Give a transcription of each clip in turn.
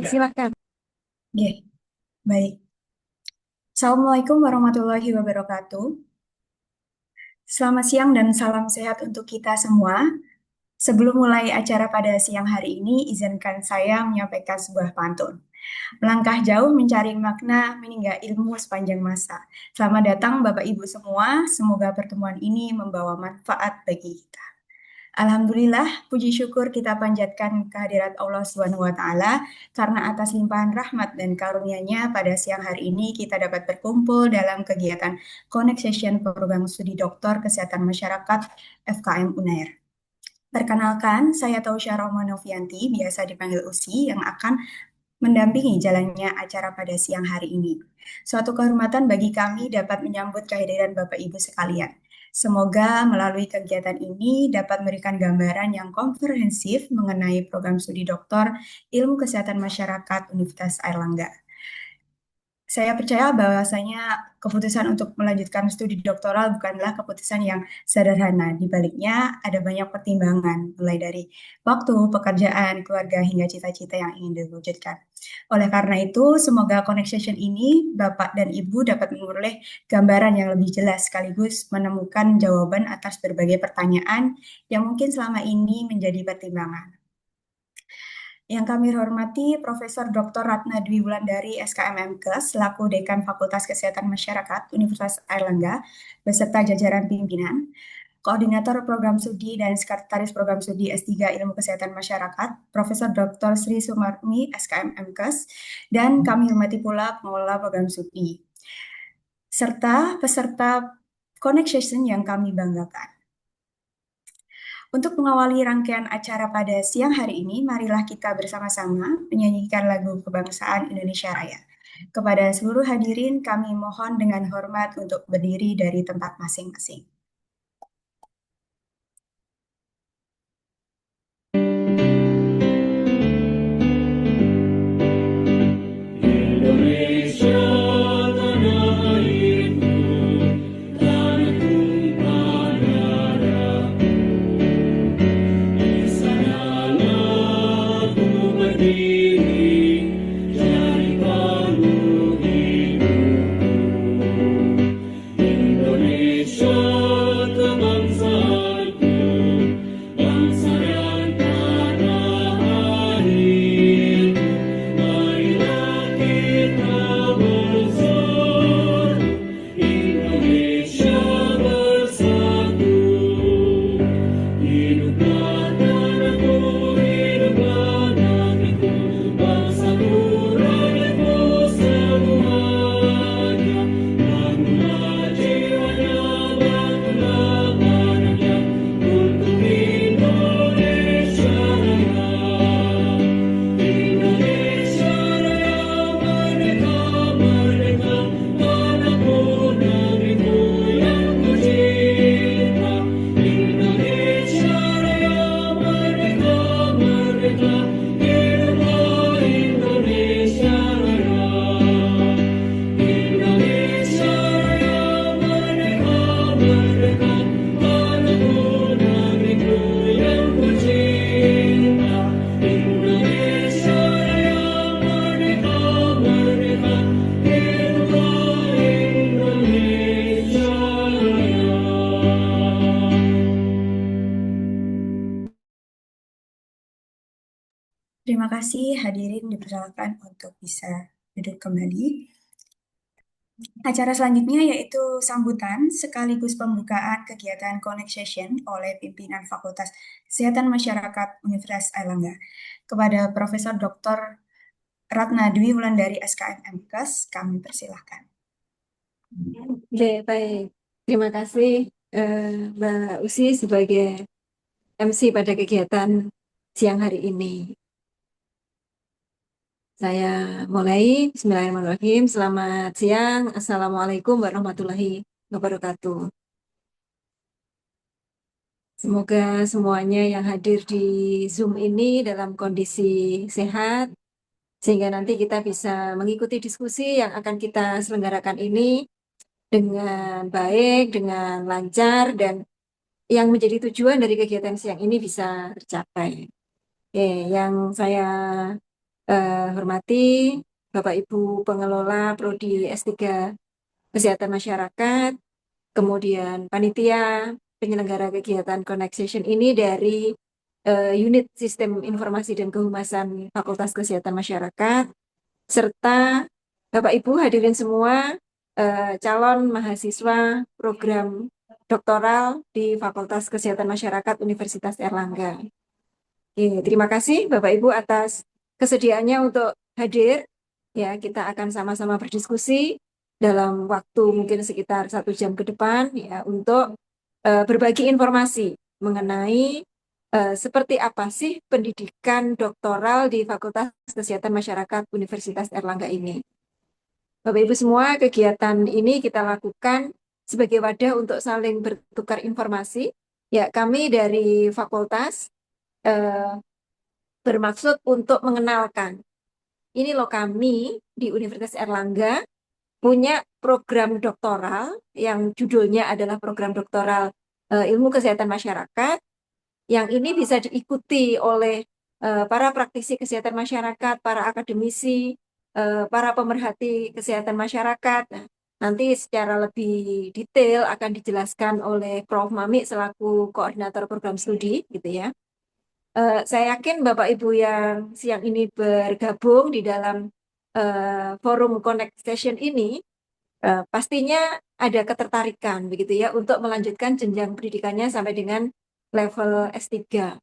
Silakan. Oke, baik. Assalamualaikum warahmatullahi wabarakatuh. Selamat siang dan salam sehat untuk kita semua. Sebelum mulai acara pada siang hari ini, izinkan saya menyampaikan sebuah pantun. Melangkah jauh mencari makna, meninggal ilmu sepanjang masa. Selamat datang Bapak Ibu semua, semoga pertemuan ini membawa manfaat bagi kita. Alhamdulillah, puji syukur kita panjatkan kehadirat Allah Subhanahu wa Ta'ala karena atas limpahan rahmat dan karunia-Nya pada siang hari ini kita dapat berkumpul dalam kegiatan Connect Session Program Studi Doktor Kesehatan Masyarakat FKM Unair. Perkenalkan, saya Tausya Rohmanovianti, biasa dipanggil Usi, yang akan mendampingi jalannya acara pada siang hari ini. Suatu kehormatan bagi kami dapat menyambut kehadiran Bapak Ibu sekalian. Semoga melalui kegiatan ini dapat memberikan gambaran yang komprehensif mengenai program studi doktor Ilmu Kesehatan Masyarakat Universitas Airlangga. Saya percaya bahwasanya keputusan untuk melanjutkan studi doktoral bukanlah keputusan yang sederhana. Di baliknya ada banyak pertimbangan, mulai dari waktu, pekerjaan, keluarga, hingga cita-cita yang ingin diwujudkan. Oleh karena itu, semoga connection ini Bapak dan Ibu dapat memperoleh gambaran yang lebih jelas sekaligus menemukan jawaban atas berbagai pertanyaan yang mungkin selama ini menjadi pertimbangan. Yang kami hormati Profesor Dr. Ratna Dwi Wulandari SKMMK selaku Dekan Fakultas Kesehatan Masyarakat Universitas Airlangga beserta jajaran pimpinan, Koordinator Program Studi dan Sekretaris Program Studi S3 Ilmu Kesehatan Masyarakat, Profesor Dr. Sri Sumarmi SKMMKes, dan kami hormati pula pengelola program studi, serta peserta Connect Session yang kami banggakan. Untuk mengawali rangkaian acara pada siang hari ini, marilah kita bersama-sama menyanyikan lagu kebangsaan Indonesia Raya. Kepada seluruh hadirin, kami mohon dengan hormat untuk berdiri dari tempat masing-masing. Indonesia tanah airku, tanah tumpah darahku. Di sanalah ku berdiri, jadi pandu hidupku. Indonesia kebangsaanku, bangsa dan tanah air. Marilah kita bersatu, Indonesia bersatu. Hiduplah tanahku, hiduplah negeriku, bangsaku, rakyatku semuanya. Bangunlah jiwanya, bangunlah badannya, untuk Indonesia Raya. Indonesia Raya, merdeka, merdeka, tanahku, negeriku yang ku cinta. Indonesia Raya, merdeka, merdeka, hiduplah Indonesia Raya. Indonesia Raya, merdeka, merdeka, tanahku, negeriku yang ku cinta. Indonesia Raya, merdeka, merdeka, hiduplah Indonesia Raya. Terima kasih hadirin dipersilakan untuk bisa duduk kembali. Acara selanjutnya yaitu sambutan sekaligus pembukaan kegiatan Connect Session oleh pimpinan Fakultas Kesehatan Masyarakat Universitas Airlangga. Kepada Profesor Dr. Ratna Dwi Wulandari SKM MKes, kami persilahkan. Oke, baik. Terima kasih Mbak Usi sebagai MC pada kegiatan siang hari ini. Saya mulai. Bismillahirrahmanirrahim. Selamat siang. Assalamualaikum warahmatullahi wabarakatuh. Semoga semuanya yang hadir di Zoom ini dalam kondisi sehat, sehingga nanti kita bisa mengikuti diskusi yang akan kita selenggarakan ini dengan baik, dengan lancar, dan yang menjadi tujuan dari kegiatan siang ini bisa tercapai. Oke, yang saya hormati Bapak Ibu pengelola Prodi S3 Kesehatan Masyarakat, kemudian panitia penyelenggara kegiatan Connect Session ini dari Unit Sistem Informasi dan Kehumasan Fakultas Kesehatan Masyarakat, serta Bapak Ibu hadirin semua calon mahasiswa program doktoral di Fakultas Kesehatan Masyarakat Universitas Erlangga. Oke, terima kasih Bapak Ibu atas kesediaannya untuk hadir. Ya, kita akan sama-sama berdiskusi dalam waktu mungkin sekitar 1 jam ke depan ya untuk berbagi informasi mengenai seperti apa sih pendidikan doktoral di Fakultas Kesehatan Masyarakat Universitas Erlangga ini. Bapak Ibu semua, kegiatan ini kita lakukan sebagai wadah untuk saling bertukar informasi. Ya, kami dari fakultas bermaksud untuk mengenalkan. Ini loh kami di Universitas Erlangga punya program doktoral yang judulnya adalah program doktoral Ilmu Kesehatan Masyarakat, yang ini bisa diikuti oleh para praktisi kesehatan masyarakat, para akademisi, para pemerhati kesehatan masyarakat. Nah, nanti secara lebih detail akan dijelaskan oleh Prof. Mami selaku koordinator program studi, gitu ya. Saya yakin Bapak Ibu yang siang ini bergabung di dalam forum Connect Session ini, pastinya ada ketertarikan begitu ya untuk melanjutkan jenjang pendidikannya sampai dengan level S3.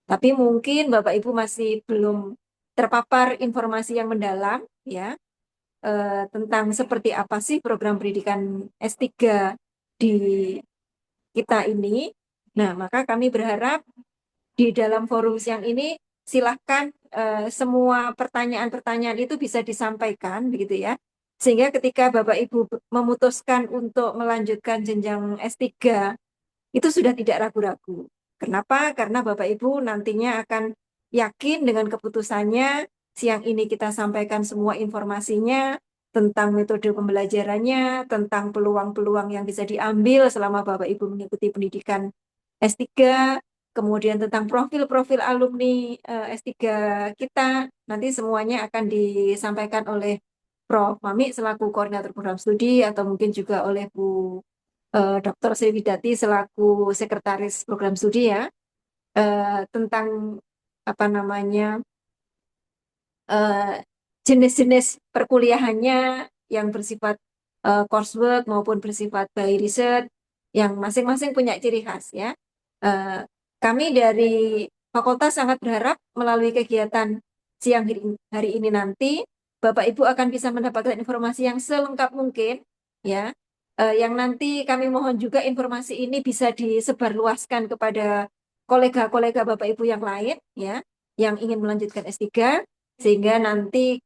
Tapi mungkin Bapak Ibu masih belum terpapar informasi yang mendalam ya tentang seperti apa sih program pendidikan S3 di kita ini. Nah, maka kami berharap di dalam forum siang ini silahkan semua pertanyaan-pertanyaan itu bisa disampaikan begitu ya. Sehingga ketika Bapak Ibu memutuskan untuk melanjutkan jenjang S3 itu sudah tidak ragu-ragu. Kenapa? Karena Bapak Ibu nantinya akan yakin dengan keputusannya. Siang ini kita sampaikan semua informasinya tentang metode pembelajarannya, tentang peluang-peluang yang bisa diambil selama Bapak Ibu mengikuti pendidikan S3, kemudian tentang profil-profil alumni S3 kita. Nanti semuanya akan disampaikan oleh Prof. Mami selaku koordinator program studi atau mungkin juga oleh Bu Dr. Sri Widati selaku sekretaris program studi ya tentang apa namanya jenis-jenis perkuliahannya yang bersifat coursework maupun bersifat by research yang masing-masing punya ciri khas ya. Kami dari fakultas sangat berharap melalui kegiatan siang hari ini nanti Bapak Ibu akan bisa mendapatkan informasi yang selengkap mungkin ya. Yang nanti kami mohon juga informasi ini bisa disebarluaskan kepada kolega-kolega Bapak Ibu yang lain ya yang ingin melanjutkan S3 sehingga nanti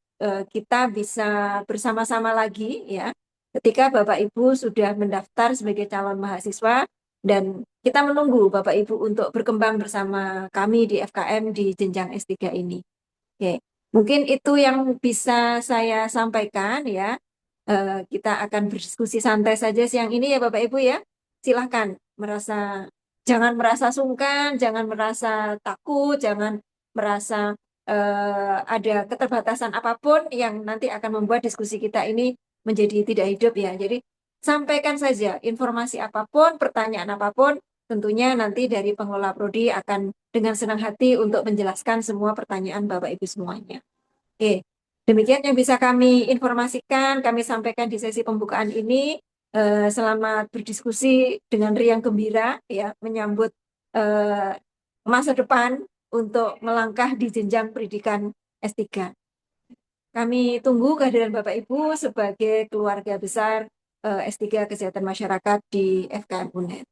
kita bisa bersama-sama lagi ya ketika Bapak Ibu sudah mendaftar sebagai calon mahasiswa dan kita menunggu Bapak Ibu untuk berkembang bersama kami di FKM di jenjang S3 ini. Oke, mungkin itu yang bisa saya sampaikan ya. Kita akan berdiskusi santai saja siang ini ya Bapak Ibu ya. Silahkan jangan merasa sungkan, jangan merasa takut, jangan merasa ada keterbatasan apapun yang nanti akan membuat diskusi kita ini menjadi tidak hidup ya. Jadi sampaikan saja informasi apapun, pertanyaan apapun, tentunya nanti dari pengelola prodi akan dengan senang hati untuk menjelaskan semua pertanyaan Bapak Ibu semuanya. Oke, demikian yang bisa kami informasikan, kami sampaikan di sesi pembukaan ini. Selamat berdiskusi dengan riang gembira ya menyambut masa depan untuk melangkah di jenjang pendidikan S3. Kami tunggu kehadiran Bapak Ibu sebagai keluarga besar S3 Kesehatan Masyarakat di FKM UNED.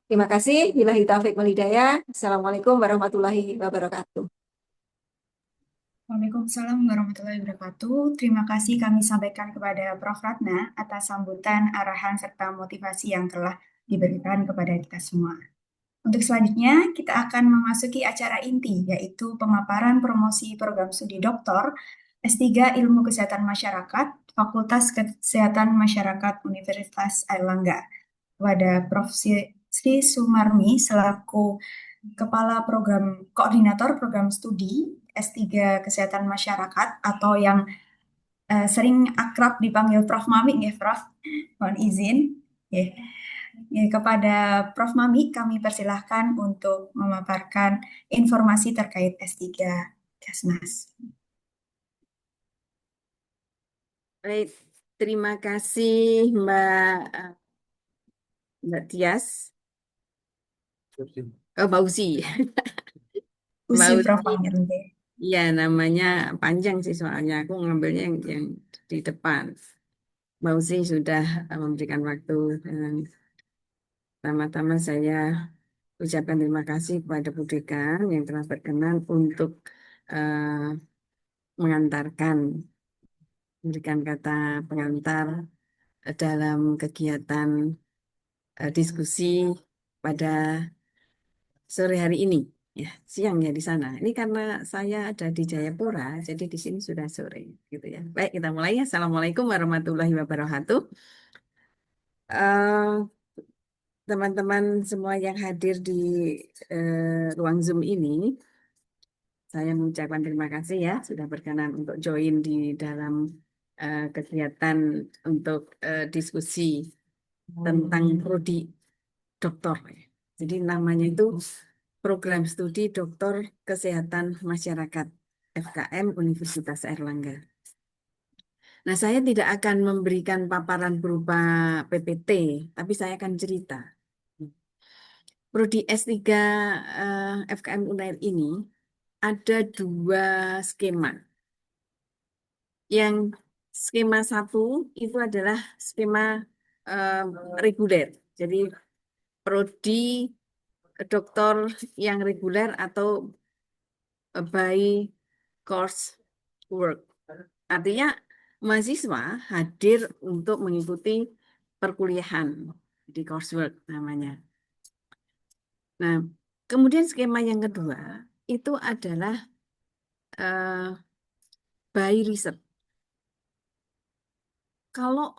Terima kasih. Billahi taufiq wal hidayah. Assalamualaikum warahmatullahi wabarakatuh. Waalaikumsalam warahmatullahi wabarakatuh. Terima kasih kami sampaikan kepada Prof. Ratna atas sambutan, arahan, serta motivasi yang telah diberikan kepada kita semua. Untuk selanjutnya, kita akan memasuki acara inti, yaitu pemaparan promosi program studi doktor S3 Ilmu Kesehatan Masyarakat, Fakultas Kesehatan Masyarakat Universitas Airlangga. Kepada Prof. Sri Sumarmi selaku Kepala Program Koordinator Program Studi S3 Kesehatan Masyarakat atau yang sering akrab dipanggil Prof. Mami ya, Prof. Mohon izin. Ya. Ya, kepada Prof. Mami kami persilahkan untuk memaparkan informasi terkait S3 Kasmas. Baik, terima kasih Mbak Tias. Oh, Mbak Uzi. Mbak Usi Prof. Uzi, panggilnya. ya namanya panjang sih soalnya aku ngambilnya yang di depan. Mbak Uzi sudah memberikan waktu dan pertama-tama saya ucapkan terima kasih kepada Bu Dekan yang telah berkenan untuk eh, mengantarkan, memberikan kata pengantar dalam kegiatan diskusi pada sore hari ini. Ya, siang ya di sana. Ini karena saya ada di Jayapura, jadi di sini sudah sore, gitu ya. Baik, kita mulai ya. Assalamualaikum warahmatullahi wabarakatuh. Eh, Teman-teman semua yang hadir di ruang Zoom ini, saya mengucapkan terima kasih ya sudah berkenan untuk join di dalam kegiatan untuk diskusi tentang prodi doktor. Jadi namanya itu Program Studi Doktor Kesehatan Masyarakat FKM Universitas Airlangga. Nah, saya tidak akan memberikan paparan berupa PPT, tapi saya akan cerita. Prodi S3 FKM UNAIR ini ada dua skema. Yang skema satu itu adalah skema reguler. Jadi prodi doktor yang reguler atau by course work. Artinya mahasiswa hadir untuk mengikuti perkuliahan di coursework namanya. Nah, kemudian skema yang kedua itu adalah by research. Kalau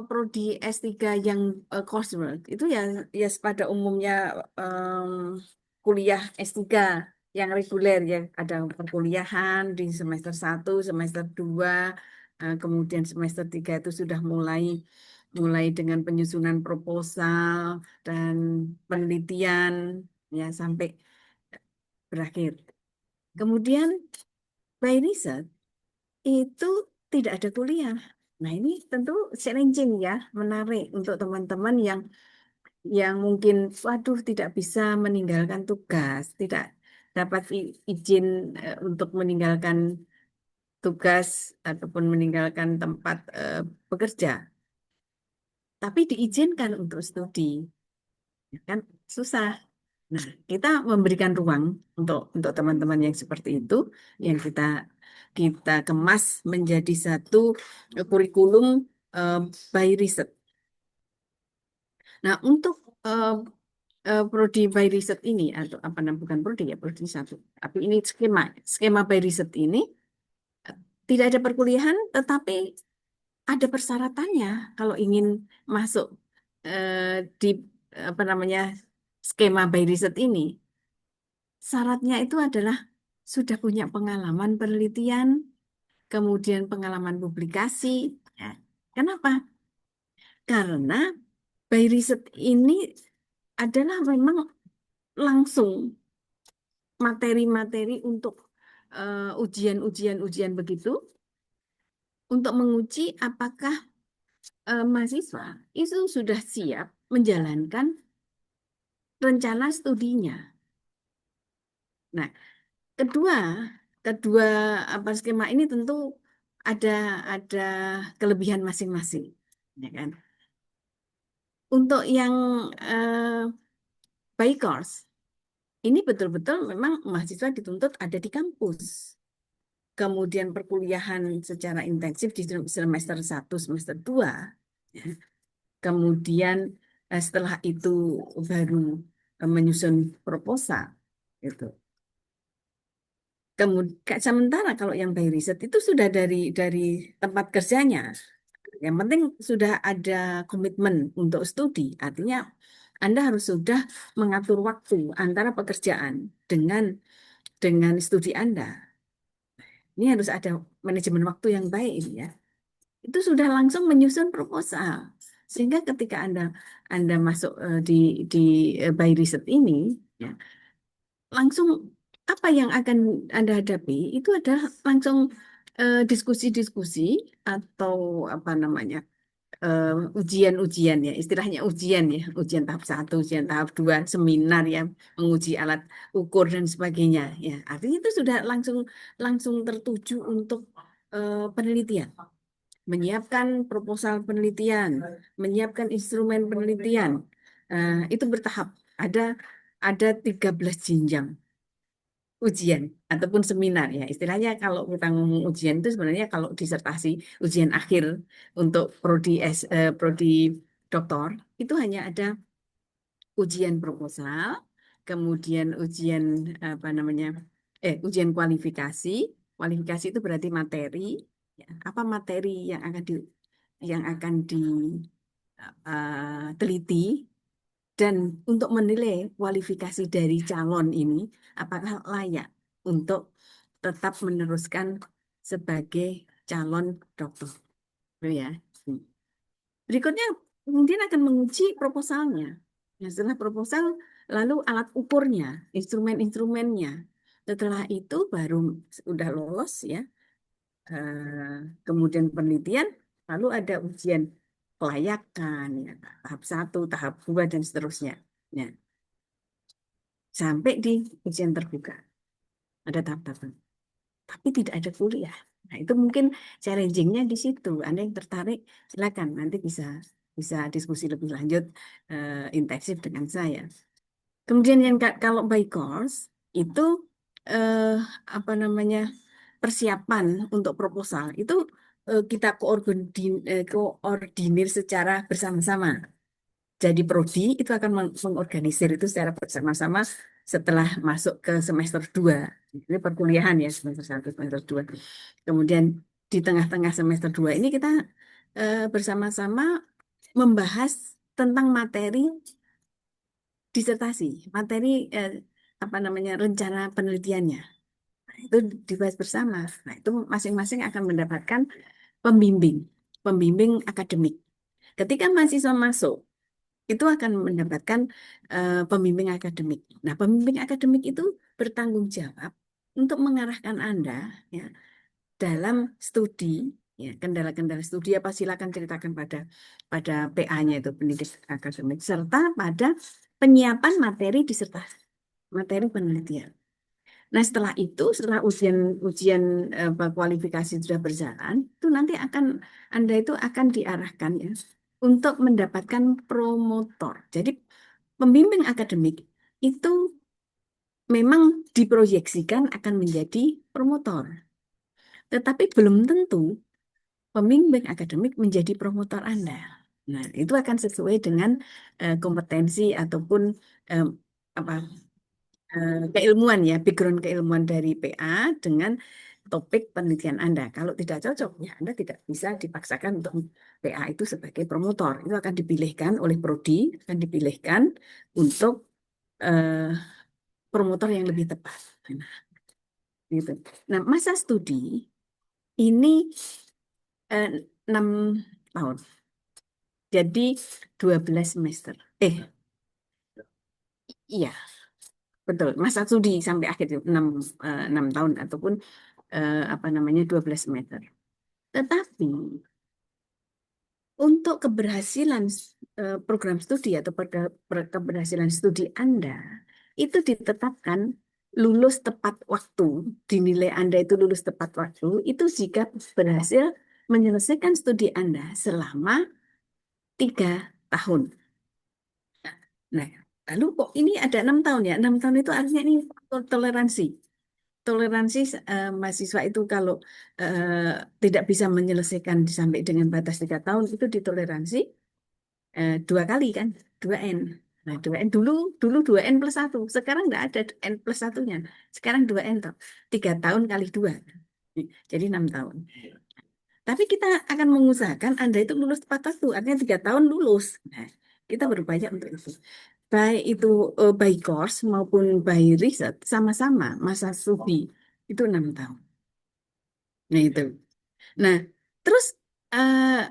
prodi S3 yang coursework itu ya pada umumnya kuliah S3 yang reguler ya ada perkuliahan di semester 1, semester 2, kemudian semester 3 itu sudah mulai dengan penyusunan proposal dan penelitian ya sampai berakhir. Kemudian by research itu tidak ada kuliah. Nah, ini tentu challenging ya, menarik untuk teman-teman yang mungkin waduh tidak bisa meninggalkan tugas, tidak dapat izin untuk meninggalkan tugas ataupun meninggalkan tempat bekerja. Tapi diizinkan untuk studi. Ya kan susah. Nah, kita memberikan ruang untuk teman-teman yang seperti itu yang kita kemas menjadi satu kurikulum by riset. Nah, untuk prodi by riset ini atau apa namanya bukan prodi ya, prodi satu. Tapi ini skema by riset ini tidak ada perkuliahan tetapi ada persyaratannya kalau ingin masuk di apa namanya skema by riset ini. Syaratnya itu adalah sudah punya pengalaman penelitian, kemudian pengalaman publikasi. Ya. Kenapa? Karena by riset ini adalah memang langsung materi-materi untuk ujian-ujian begitu untuk menguji apakah mahasiswa itu sudah siap menjalankan rencana studinya. Nah, kedua apa skema ini tentu ada kelebihan masing-masing, ya kan? Untuk yang by course ini betul-betul memang mahasiswa dituntut ada di kampus. Kemudian perkuliahan secara intensif di semester 1, semester 2. Ya. Kemudian setelah itu baru menyusun proposal gitu. Kemudian sementara kalau yang by riset itu sudah dari tempat kerjanya. Yang penting sudah ada komitmen untuk studi. Artinya Anda harus sudah mengatur waktu antara pekerjaan dengan studi Anda. Ini harus ada manajemen waktu yang baik ini ya. Itu sudah langsung menyusun proposal. Sehingga ketika Anda masuk di by riset ini, ya, langsung apa yang akan Anda hadapi itu adalah langsung diskusi-diskusi atau apa namanya ujian-ujian ya, istilahnya ujian ya, ujian tahap 1, ujian tahap 2, seminar ya, menguji alat ukur dan sebagainya ya. Artinya itu sudah langsung langsung tertuju untuk penelitian, menyiapkan proposal penelitian, menyiapkan instrumen penelitian. Itu bertahap. Ada 13 jenjang ujian ataupun seminar ya. Istilahnya kalau kita ngomong ujian itu sebenarnya kalau disertasi ujian akhir untuk prodi doktor itu hanya ada ujian proposal, kemudian ujian apa namanya? Ujian kualifikasi. Kualifikasi itu berarti materi, ya. Apa materi yang akan diteliti dan untuk menilai kualifikasi dari calon ini apakah layak untuk tetap meneruskan sebagai calon dokter. Itu ya. Berikutnya kemudian akan menguji proposalnya. Nah, setelah proposal, lalu alat ukurnya, instrumen-instrumennya. Setelah itu baru sudah lolos ya. Kemudian penelitian, lalu ada ujian kelayakan, ya, tahap 1, tahap 2, dan seterusnya. Ya, sampai di ujian terbuka. Ada tahap-tahap. Tapi tidak ada kuliah. Nah, itu mungkin challenging-nya di situ. Anda yang tertarik, silakan nanti bisa bisa diskusi lebih lanjut intensif dengan saya. Kemudian yang kalau by course itu eh, apa namanya persiapan untuk proposal itu kita koordinir secara bersama-sama. Jadi prodi itu akan mengorganisir itu secara bersama-sama setelah masuk ke semester 2. Ini perkuliahan ya, semester 1, semester 2. Kemudian di tengah-tengah semester 2 ini kita bersama-sama membahas tentang materi disertasi, materi apa namanya rencana penelitiannya. Nah, itu dibahas bersama. Nah, itu masing-masing akan mendapatkan pembimbing, pembimbing akademik. Ketika mahasiswa masuk itu akan mendapatkan pembimbing akademik. Nah, pembimbing akademik itu bertanggung jawab untuk mengarahkan Anda ya dalam studi, ya kendala-kendala studi apa silakan ceritakan pada PA-nya itu pendidik akademik serta pada penyiapan materi disertasi, materi penelitian. Nah, setelah itu, setelah ujian kualifikasi sudah berjalan, itu nanti Anda itu akan diarahkan ya untuk mendapatkan promotor. Jadi pembimbing akademik itu memang diproyeksikan akan menjadi promotor. Tetapi belum tentu pembimbing akademik menjadi promotor Anda. Nah, itu akan sesuai dengan kompetensi ataupun apa keilmuan ya, background keilmuan dari PA dengan topik penelitian Anda. Kalau tidak cocok, ya Anda tidak bisa dipaksakan untuk PA itu sebagai promotor. Itu akan dipilihkan oleh prodi, akan dipilihkan untuk eh, promotor yang lebih tepat. Nah, gitu. Nah, masa studi ini 6 tahun. Jadi 12 semester. Iya, betul. Masa studi sampai akhir itu 6 tahun ataupun apa namanya 12 semester. Tetapi untuk keberhasilan program studi atau keberhasilan studi Anda itu ditetapkan lulus tepat waktu, dinilai Anda itu lulus tepat waktu, itu jika berhasil menyelesaikan studi Anda selama 3 tahun. Nah, lalu kok ini ada 6 tahun ya? 6 tahun itu artinya ini toleransi. Toleransi mahasiswa itu kalau tidak bisa menyelesaikan sampai dengan batas 3 tahun itu ditoleransi 2 kali kan, 2N. Nah, 2N dulu 2N plus 1. Sekarang tidak ada N plus 1-nya. Sekarang 2N toh. 3 tahun kali 2. Jadi 6 tahun. Tapi kita akan mengusahakan Anda itu lulus tepat waktu. Artinya 3 tahun lulus. Nah, kita berupaya untuk itu. Baik itu by course maupun by riset, sama-sama masa studi itu 6 tahun. Nah, itu. Nah, terus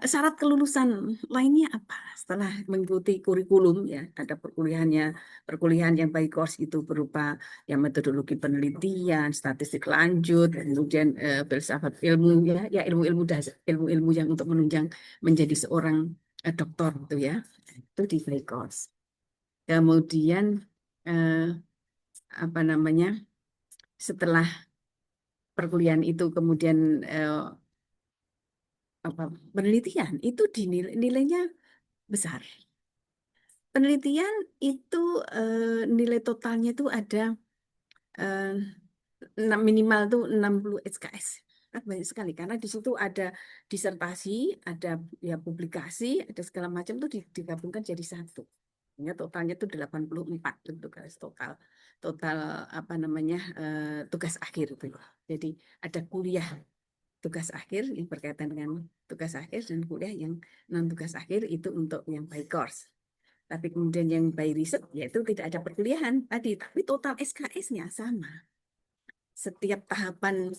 syarat kelulusan lainnya apa? Setelah mengikuti kurikulum ya, ada perkuliahan yang by course itu berupa ya metodologi penelitian, statistik lanjut, kemudian filsafat ilmu ya ilmu-ilmu dasar, ilmu-ilmu yang untuk menunjang menjadi seorang doktor itu ya. Itu di by course. Kemudian eh, apa namanya? Setelah perkuliahan itu kemudian apa penelitian itu nilainya besar. Penelitian itu nilai totalnya itu ada eh, minimal tuh 60 SKS. Kan banyak sekali karena di situ ada disertasi, ada ya publikasi, ada segala macam tuh digabungkan jadi satu. Ya, totalnya tuh 84 tugas total total apa namanya tugas akhir itu. Jadi ada kuliah tugas akhir yang berkaitan dengan tugas akhir dan kuliah yang non tugas akhir itu untuk yang by course. Tapi kemudian yang by riset yaitu tidak ada perkuliahan tadi, tapi total SKS-nya sama. Setiap tahapan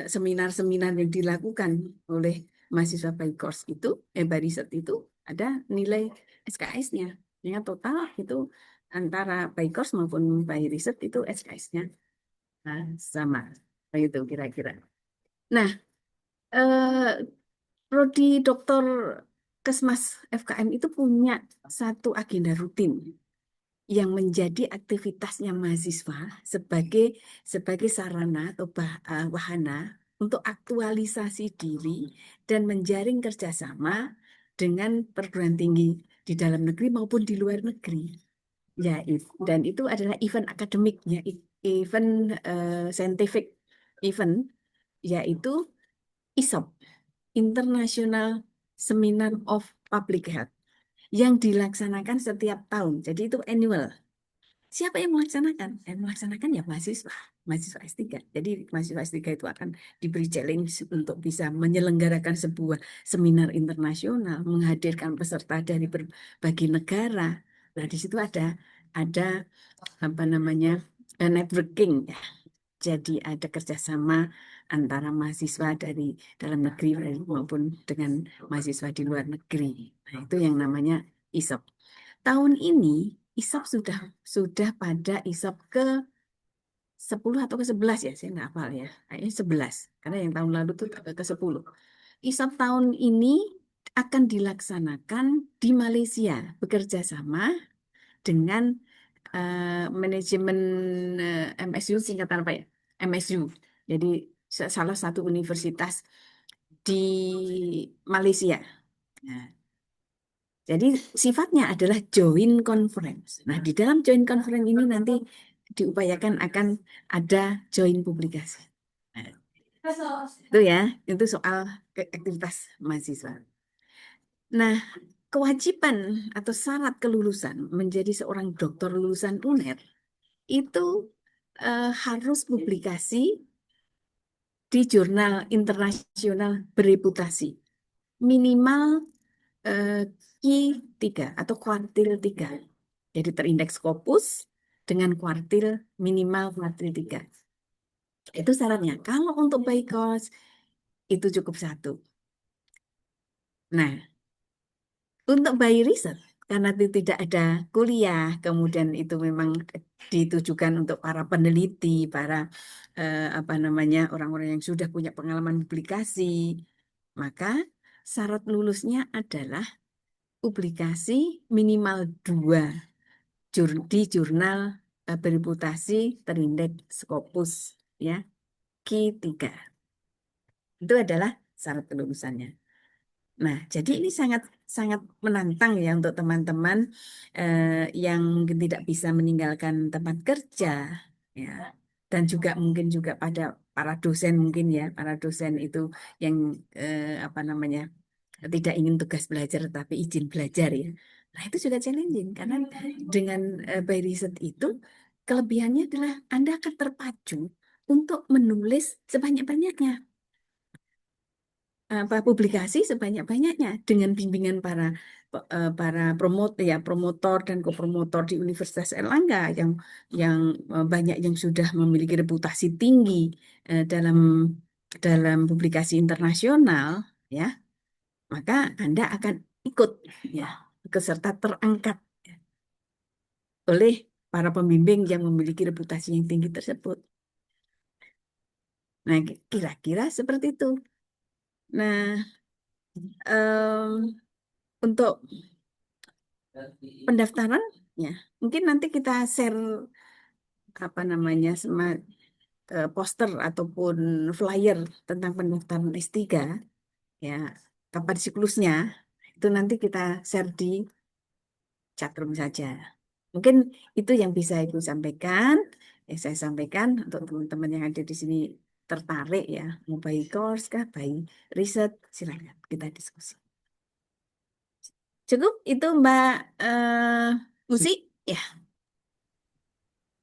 seminar-seminar yang dilakukan oleh mahasiswa by course itu, by riset itu ada nilai SKS-nya. Yang total itu antara by course maupun by riset itu SKS-nya sama. Itu kira-kira. Nah, eh, Prodi Doktor Kesmas FKM itu punya satu agenda rutin yang menjadi aktivitasnya mahasiswa sebagai sarana atau wahana untuk aktualisasi diri dan menjaring kerjasama dengan perguruan tinggi di dalam negeri maupun di luar negeri. Ya, dan itu adalah event akademik, ya, event scientific event, yaitu ISOP, International Seminar of Public Health, yang dilaksanakan setiap tahun. Jadi itu annual. Siapa yang melaksanakan? Yang melaksanakan ya mahasiswa S3. Jadi mahasiswa S3 itu akan diberi challenge untuk bisa menyelenggarakan sebuah seminar internasional, menghadirkan peserta dari berbagai negara. Nah, di situ ada apa namanya networking ya. Jadi ada kerjasama antara mahasiswa dari dalam negeri maupun dengan mahasiswa di luar negeri. Nah, itu yang namanya ISOP. Tahun ini ISOP sudah pada ISOP ke 10 atau ke 11 ya, saya nggak hafal ya. Kayaknya 11, karena yang tahun lalu tuh ke 10. ISOP tahun ini akan dilaksanakan di Malaysia, bekerja sama dengan manajemen MSU, singkatan apa ya? MSU. Jadi salah satu universitas di Malaysia. Nah, jadi sifatnya adalah joint conference. Nah, di dalam joint conference ini nanti diupayakan akan ada joint publikasi. Nah, itu ya, itu soal aktivitas mahasiswa. Nah, kewajiban atau syarat kelulusan menjadi seorang doktor lulusan UNER itu harus publikasi di jurnal internasional bereputasi. Minimal Q3 atau kuartil 3. Jadi terindeks Scopus dengan kuartil minimal kuartil 3. Itu syaratnya. Kalau untuk by course itu cukup 1. Nah, untuk by riset karena tidak ada kuliah, kemudian itu memang ditujukan untuk para peneliti, para apa namanya orang-orang yang sudah punya pengalaman publikasi, maka syarat lulusnya adalah publikasi minimal 2 di jurnal bereputasi terindeks Scopus ya Q3. Itu adalah syarat kelulusannya. Nah, jadi ini sangat sangat menantang ya untuk teman-teman yang mungkin tidak bisa meninggalkan tempat kerja ya. Dan juga mungkin juga pada para dosen mungkin ya, para dosen itu yang apa namanya tidak ingin tugas belajar tapi izin belajar ya. Nah, itu juga challenging karena dengan by riset itu kelebihannya adalah Anda akan terpacu untuk menulis sebanyak-banyaknya publikasi sebanyak-banyaknya dengan bimbingan para promotor dan kopromotor di Universitas Erlangga yang banyak yang sudah memiliki reputasi tinggi dalam dalam publikasi internasional, ya, maka Anda akan ikut, ya, peserta terangkat, ya, oleh para pembimbing yang memiliki reputasi yang tinggi tersebut. Nah, kira-kira seperti itu. Nah, untuk pendaftaran, ya, mungkin nanti kita share apa namanya poster ataupun flyer tentang pendaftaran S3, ya, kapan siklusnya itu nanti kita share di chatroom saja. Mungkin itu yang bisa Ibu sampaikan. Saya sampaikan untuk teman-teman yang ada di sini tertarik, ya, mau by course kah, by riset, silakan kita diskusi. Cukup itu Mbak Musi, ya.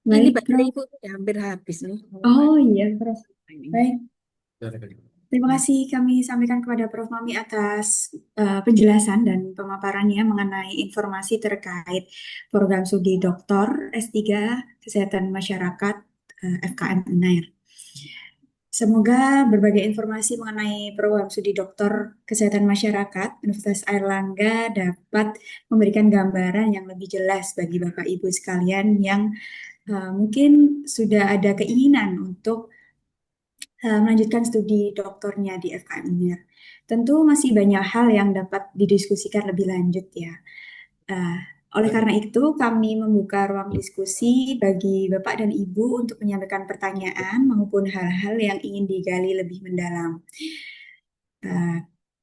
Ini Baik, baterai Prof. Ibu udah hampir habis nih. Oh iya, Prof. Ini. Baik. Terima kasih kami sampaikan kepada Prof. Mami atas penjelasan dan pemaparannya mengenai informasi terkait program studi Doktor S3 Kesehatan Masyarakat FKM UNAIR. Semoga berbagai informasi mengenai program studi Doktor Kesehatan Masyarakat Universitas Airlangga dapat memberikan gambaran yang lebih jelas bagi Bapak Ibu sekalian yang mungkin sudah ada keinginan untuk melanjutkan studi doktornya di FKM UNIR. Tentu masih banyak hal yang dapat didiskusikan lebih lanjut ya. Oleh karena itu, kami membuka ruang diskusi bagi Bapak dan Ibu untuk menyampaikan pertanyaan maupun hal-hal yang ingin digali lebih mendalam.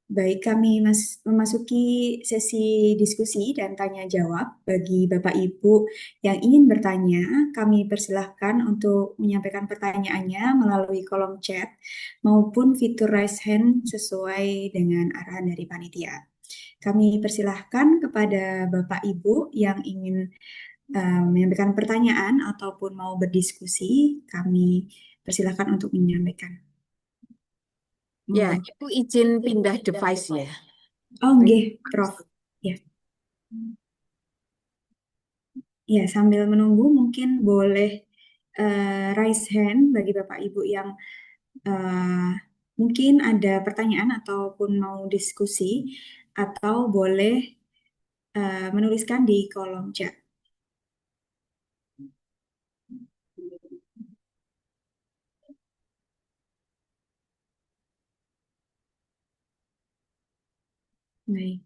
Baik, kami memasuki sesi diskusi dan tanya jawab. Bagi Bapak Ibu yang ingin bertanya, kami persilahkan untuk menyampaikan pertanyaannya melalui kolom chat maupun fitur raise hand sesuai dengan arahan dari panitia. Kami persilahkan kepada Bapak Ibu yang ingin menyampaikan pertanyaan ataupun mau berdiskusi, kami persilahkan untuk menyampaikan. Ya, Ibu izin pindah device ya. Oh, nggih, Prof. Ya. Ya, sambil menunggu mungkin boleh raise hand bagi Bapak Ibu yang mungkin ada pertanyaan ataupun mau diskusi, atau boleh menuliskan di kolom chat. Baik.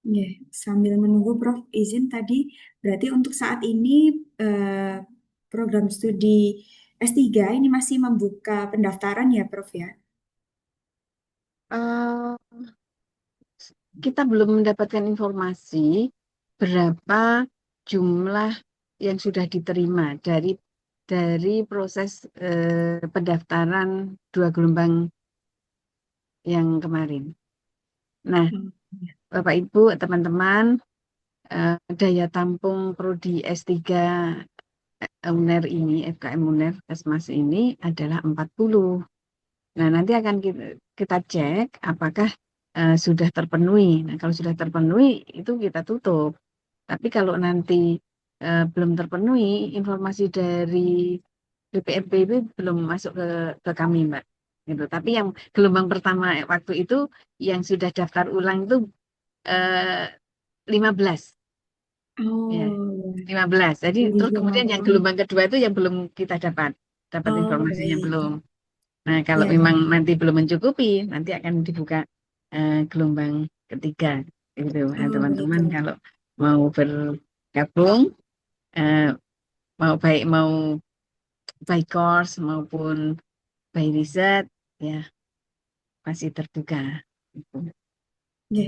Ya, sambil menunggu Prof izin tadi, berarti untuk saat ini program studi S3 ini masih membuka pendaftaran ya Prof ya? Eh, kita belum mendapatkan informasi berapa jumlah yang sudah diterima dari proses pendaftaran 2 gelombang yang kemarin. Nah, Bapak Ibu, teman-teman, daya tampung prodi S3 UNER ini, FKM UNER Kesmas ini adalah 40. Nah, nanti akan kita cek apakah sudah terpenuhi. Nah, kalau sudah terpenuhi, itu kita tutup. Tapi kalau nanti belum terpenuhi, informasi dari BPMPB belum masuk ke kami, Mbak. Gitu. Tapi yang gelombang pertama waktu itu yang sudah daftar ulang itu 15. Ya, Oh, 15. Jadi terus kemudian yang gelombang kedua itu yang belum kita dapat informasinya baik. belum. Nah, kalau Ya, memang nanti belum mencukupi, nanti akan dibuka gelombang ketiga. Gitu. Nah, teman-teman baiklah. kalau mau bergabung, mau by course maupun by riset, ya masih terbuka. Gitu. Oke.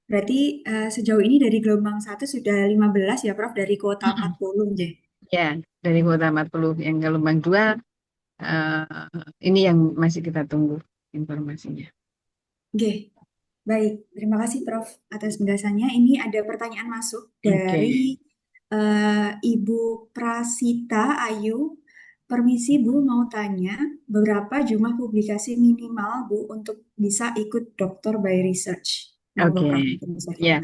Berarti sejauh ini dari gelombang 1 sudah 15 ya Prof, dari kuota 40 nggih. Ya, dari kuota 40. Yang gelombang 2, ini yang masih kita tunggu informasinya. Oke. Baik, terima kasih Prof atas penjelasannya. Ini ada pertanyaan masuk Oke. dari Ibu Prasita Ayu. Permisi Bu, mau tanya, berapa jumlah publikasi minimal Bu untuk bisa ikut doktor by research? Monggo Oke. Prof, dijelaskan. Ya,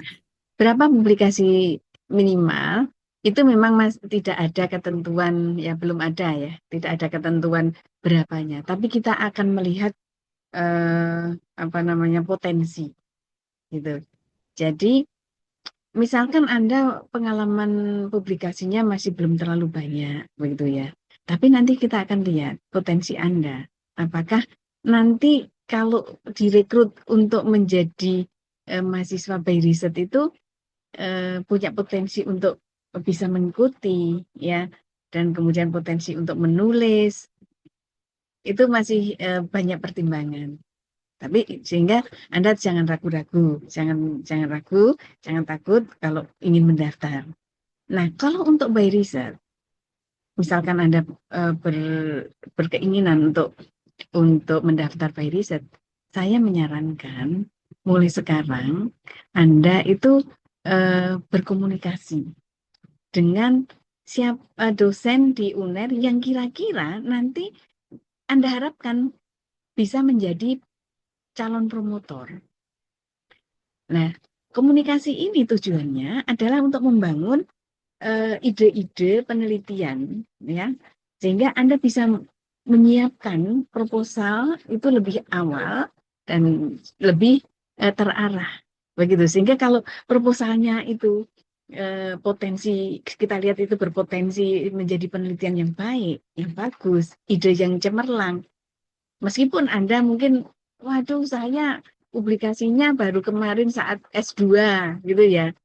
berapa publikasi minimal? Itu memang tidak ada ketentuan, ya belum ada ya, tidak ada ketentuan berapanya. Tapi kita akan melihat apa namanya potensi gitu. Jadi misalkan Anda pengalaman publikasinya masih belum terlalu banyak, begitu ya. Tapi nanti kita akan lihat potensi Anda. Apakah nanti kalau direkrut untuk menjadi mahasiswa by riset itu punya potensi untuk bisa mengikuti, ya, dan kemudian potensi untuk menulis, itu masih banyak pertimbangan. Tapi sehingga Anda jangan ragu-ragu, jangan ragu, jangan takut kalau ingin mendaftar. Nah, kalau untuk by riset, misalkan Anda berkeinginan untuk mendaftar by riset, saya menyarankan mulai sekarang Anda itu berkomunikasi dengan siapa dosen di UNER yang kira-kira nanti Anda harapkan bisa menjadi calon promotor. Nah, komunikasi ini tujuannya adalah untuk membangun ide-ide penelitian, ya, sehingga Anda bisa menyiapkan proposal itu lebih awal dan lebih terarah, begitu. Sehingga kalau proposalnya itu potensi kita lihat itu berpotensi menjadi penelitian yang baik, yang bagus, ide yang cemerlang, meskipun Anda mungkin, waduh, saya publikasinya baru kemarin saat S2, gitu ya.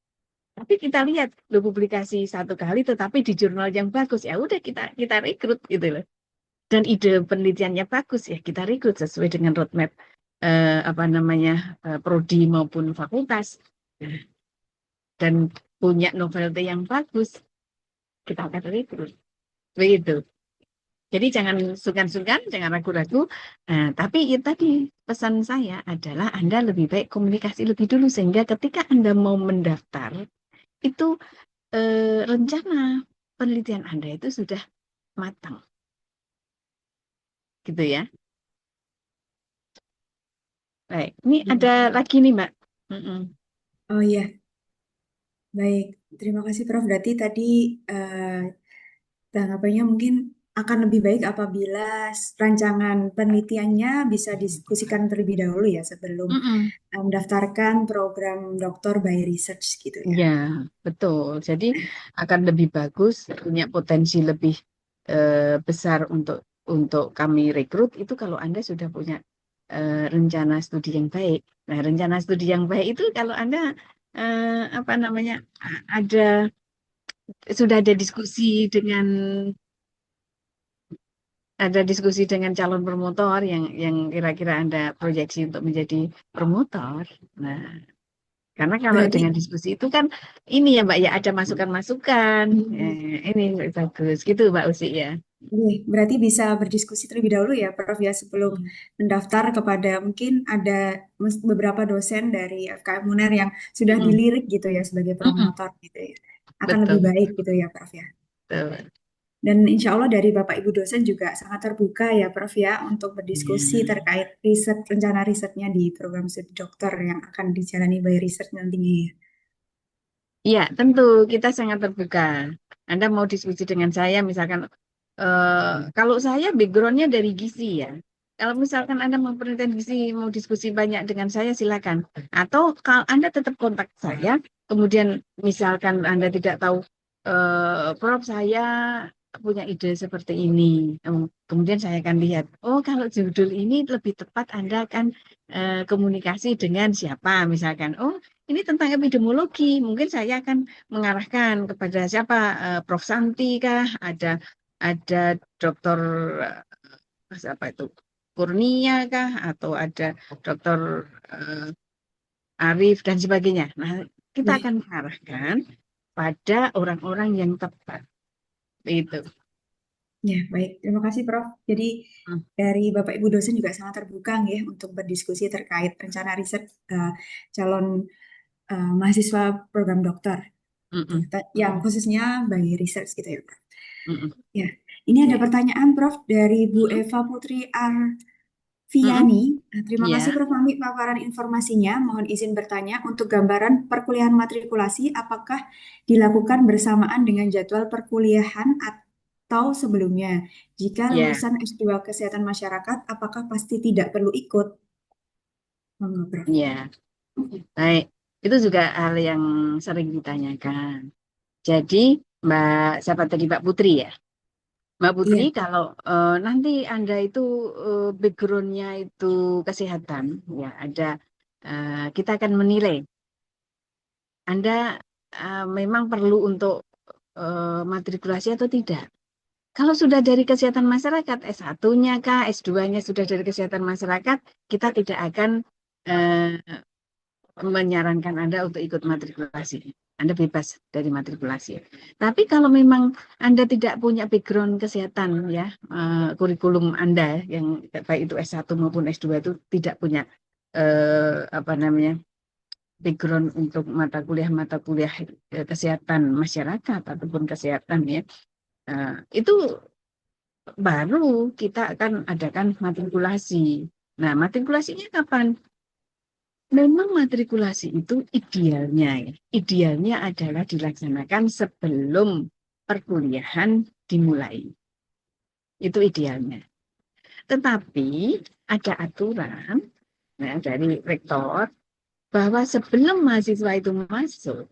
Tapi kita lihat lo publikasi satu kali tetapi di jurnal yang bagus, ya udah kita rekrut gitu loh. Dan ide penelitiannya bagus, ya kita rekrut sesuai dengan roadmap apa namanya prodi maupun fakultas. Dan punya novelty yang bagus, kita akan rekrut. Begitu. Jadi jangan sungkan-sungkan, jangan ragu-ragu. Nah, tapi ya tadi pesan saya adalah Anda lebih baik komunikasi lebih dulu sehingga ketika Anda mau mendaftar itu rencana penelitian Anda itu sudah matang, gitu ya. Baik, ini ada lagi nih Mbak. Mm-mm. Oh iya, baik. Terima kasih Prof. Berarti tadi tanggapannya mungkin akan lebih baik apabila rancangan penelitiannya bisa diskusikan terlebih dahulu ya sebelum Mm-mm. mendaftarkan program doktor by research gitu ya. Ya, betul. Jadi akan lebih bagus, punya potensi lebih besar untuk kami rekrut itu kalau Anda sudah punya rencana studi yang baik. Nah, rencana studi yang baik itu kalau Anda apa namanya sudah ada diskusi dengan calon promotor yang kira-kira Anda proyeksi untuk menjadi promotor. Nah, karena kalau Berarti dengan diskusi itu kan ini ya Mbak ya ada masukan-masukan. Ini bagus gitu Mbak Usi ya. berarti bisa berdiskusi terlebih dahulu ya Prof ya sebelum Hmm. mendaftar kepada mungkin ada beberapa dosen dari FKM UNER yang sudah Mm-mm. dilirik gitu ya sebagai Mm-mm. promotor gitu ya. Akan lebih Betul, baik gitu ya Prof ya. betul. Dan insya Allah dari Bapak Ibu dosen juga sangat terbuka ya Prof ya untuk berdiskusi Ya. terkait riset, rencana risetnya di program studi dokter yang akan dijalani by research nantinya ya. Iya, tentu kita sangat terbuka. Anda mau diskusi dengan saya, misalkan, kalau saya backgroundnya dari gizi ya. Kalau misalkan Anda mau penelitian gizi, mau diskusi banyak dengan saya, silakan. Atau kalau Anda tetap kontak saya, kemudian misalkan Anda tidak tahu, Prof, saya punya ide seperti ini. Kemudian saya akan lihat, oh kalau judul ini lebih tepat Anda akan komunikasi dengan siapa, misalkan. Oh, ini tentang epidemiologi, mungkin saya akan mengarahkan kepada siapa, Prof. Santi kah, ada Dokter siapa itu, Kurnia kah, atau ada Dokter Arif dan sebagainya. Nah, kita Iya. akan mengarahkan pada orang-orang yang tepat. Itu. Ya, baik. Terima kasih, Prof. Jadi, Hmm, dari Bapak Ibu dosen juga sangat terbuka ya untuk berdiskusi terkait rencana riset calon mahasiswa program dokter, gitu. mm-mm, Yang khususnya by research gitu ya, Prof. mm-mm. Ya, ini ada pertanyaan, Prof, dari Bu Hmm, Eva Putri Viani, Mm-mm. terima kasih Ya, Prof. Mami paparan informasinya. Mohon izin bertanya untuk gambaran perkuliahan matrikulasi, apakah dilakukan bersamaan dengan jadwal perkuliahan atau sebelumnya? Jika ya, lulusan S2 Kesehatan Masyarakat, apakah pasti tidak perlu ikut? Monggo, Prof. ya. Baik. Itu juga hal yang sering ditanyakan. Jadi, Mbak, siapa tadi Mbak Putri ya? Mbak Putri, Iya, kalau nanti Anda itu backgroundnya itu kesehatan, ya ada, kita akan menilai Anda memang perlu untuk matrikulasi atau tidak. Kalau sudah dari kesehatan masyarakat, S1-nya kah, S2-nya sudah dari kesehatan masyarakat, kita tidak akan eh, menyarankan Anda untuk ikut matrikulasi. Anda bebas dari matrikulasi. Tapi kalau memang Anda tidak punya background kesehatan, ya, kurikulum Anda yang baik itu S1 maupun S2 itu tidak punya apa namanya background untuk mata kuliah kesehatan masyarakat ataupun kesehatan, ya, itu baru kita akan adakan matrikulasi. Nah, matrikulasinya kapan? Memang matrikulasi itu idealnya, ya. Idealnya adalah dilaksanakan sebelum perkuliahan dimulai. Itu idealnya. Tetapi ada aturan, nah, dari rektor bahwa sebelum mahasiswa itu masuk,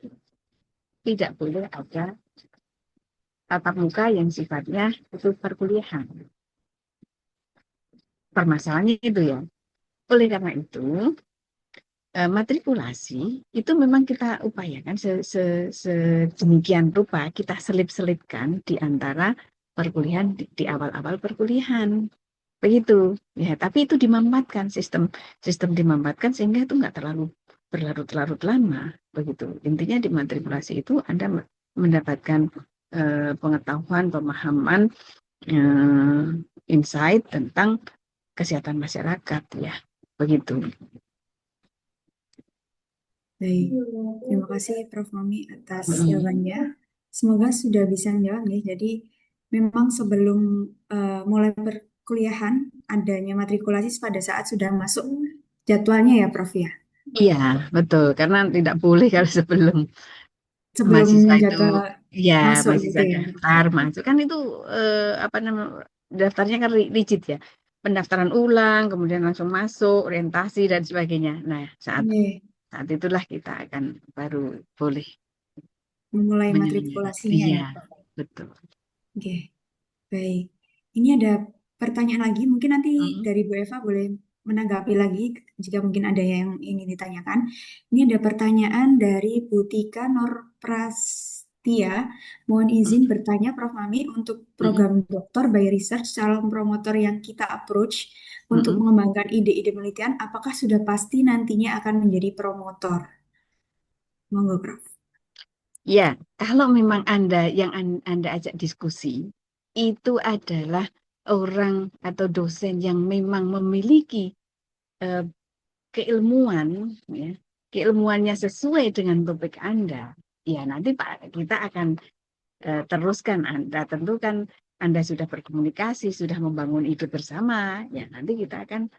tidak boleh ada tatap muka yang sifatnya itu perkuliahan. Permasalahannya itu, ya. Oleh karena itu, matrikulasi itu memang kita upayakan sedemikian rupa, kita selip-selipkan di antara perkuliahan di awal-awal perkuliahan. Begitu. Ya, tapi itu dimampatkan, sistem dimampatkan sehingga itu nggak terlalu berlarut-larut lama. Begitu. Intinya di matrikulasi itu Anda mendapatkan pengetahuan, pemahaman, eh, insight tentang kesehatan masyarakat, ya. Begitu. baik. Terima kasih Prof. Mami atas Mm. jawabannya. Semoga sudah bisa menjawab nih. Jadi memang sebelum mulai perkuliahan adanya matrikulasi pada saat sudah masuk jadwalnya ya Prof ya. Iya, betul. Karena tidak boleh kalau sebelum Sebelum mahasiswa itu, jadwal ya, masuk gitu mahasiswa ya. daftar masuk kan itu apa namanya, daftarnya kan rigid, ya. Pendaftaran ulang, kemudian langsung masuk, orientasi dan sebagainya. Nah, saat Oke, saat itulah kita akan baru boleh memulai menyelenggarakan. matrikulasinya Iya, ya Prof. betul. Oke, baik. Ini ada pertanyaan lagi. Mungkin nanti Mm. dari Bu Eva boleh menanggapi lagi jika mungkin ada yang ingin ditanyakan. Ini ada pertanyaan dari Bu Tika Nur Prastia. Mohon izin Mm. bertanya, Prof. Mami, untuk Mm. program doktor by research calon promotor yang kita approach untuk Mm. mengembangkan ide-ide penelitian, apakah sudah pasti nantinya akan menjadi promotor? Monggo, Prof. Ya, kalau memang Anda ajak diskusi, itu adalah orang atau dosen yang memang memiliki eh, keilmuan, ya, keilmuannya sesuai dengan topik Anda, ya nanti Pak kita akan teruskan. Anda tentu kan Anda sudah berkomunikasi, sudah membangun ide bersama, ya nanti kita akan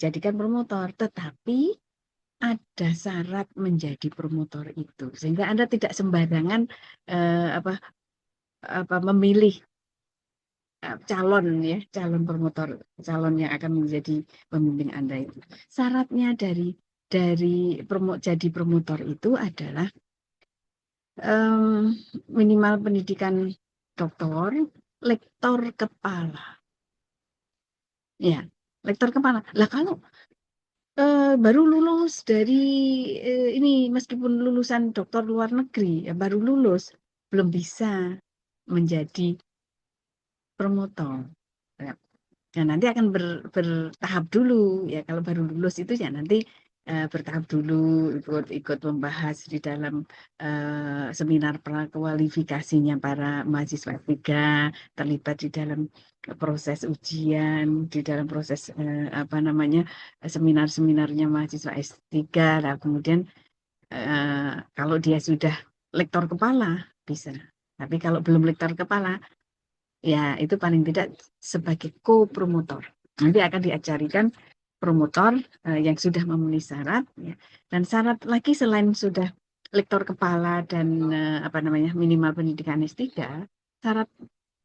jadikan promotor. Tetapi ada syarat menjadi promotor itu, sehingga Anda tidak sembarangan apa memilih calon, ya, calon promotor, calon yang akan menjadi pemimpin Anda itu. Syaratnya dari jadi promotor itu adalah minimal pendidikan doktor, lektor kepala. Ya, lektor kepala. Lah kalau baru lulus dari ini, meskipun lulusan doktor luar negeri, ya baru lulus, belum bisa menjadi promotor. Ya, ya, nanti akan bertahap dulu, ya. Kalau baru lulus itu ya nanti bertahap dulu, ikut membahas di dalam seminar prakualifikasinya para mahasiswa S3, terlibat di dalam proses ujian, di dalam proses apa namanya, seminar-seminarnya mahasiswa S3. Lah kemudian kalau dia sudah lektor kepala bisa. Tapi kalau belum lektor kepala, ya itu paling tidak sebagai co-promotor. Nanti akan diajarikan promotor yang sudah memenuhi syarat, ya. Dan syarat lagi selain sudah lektor kepala dan apa namanya minimal pendidikan S3, syarat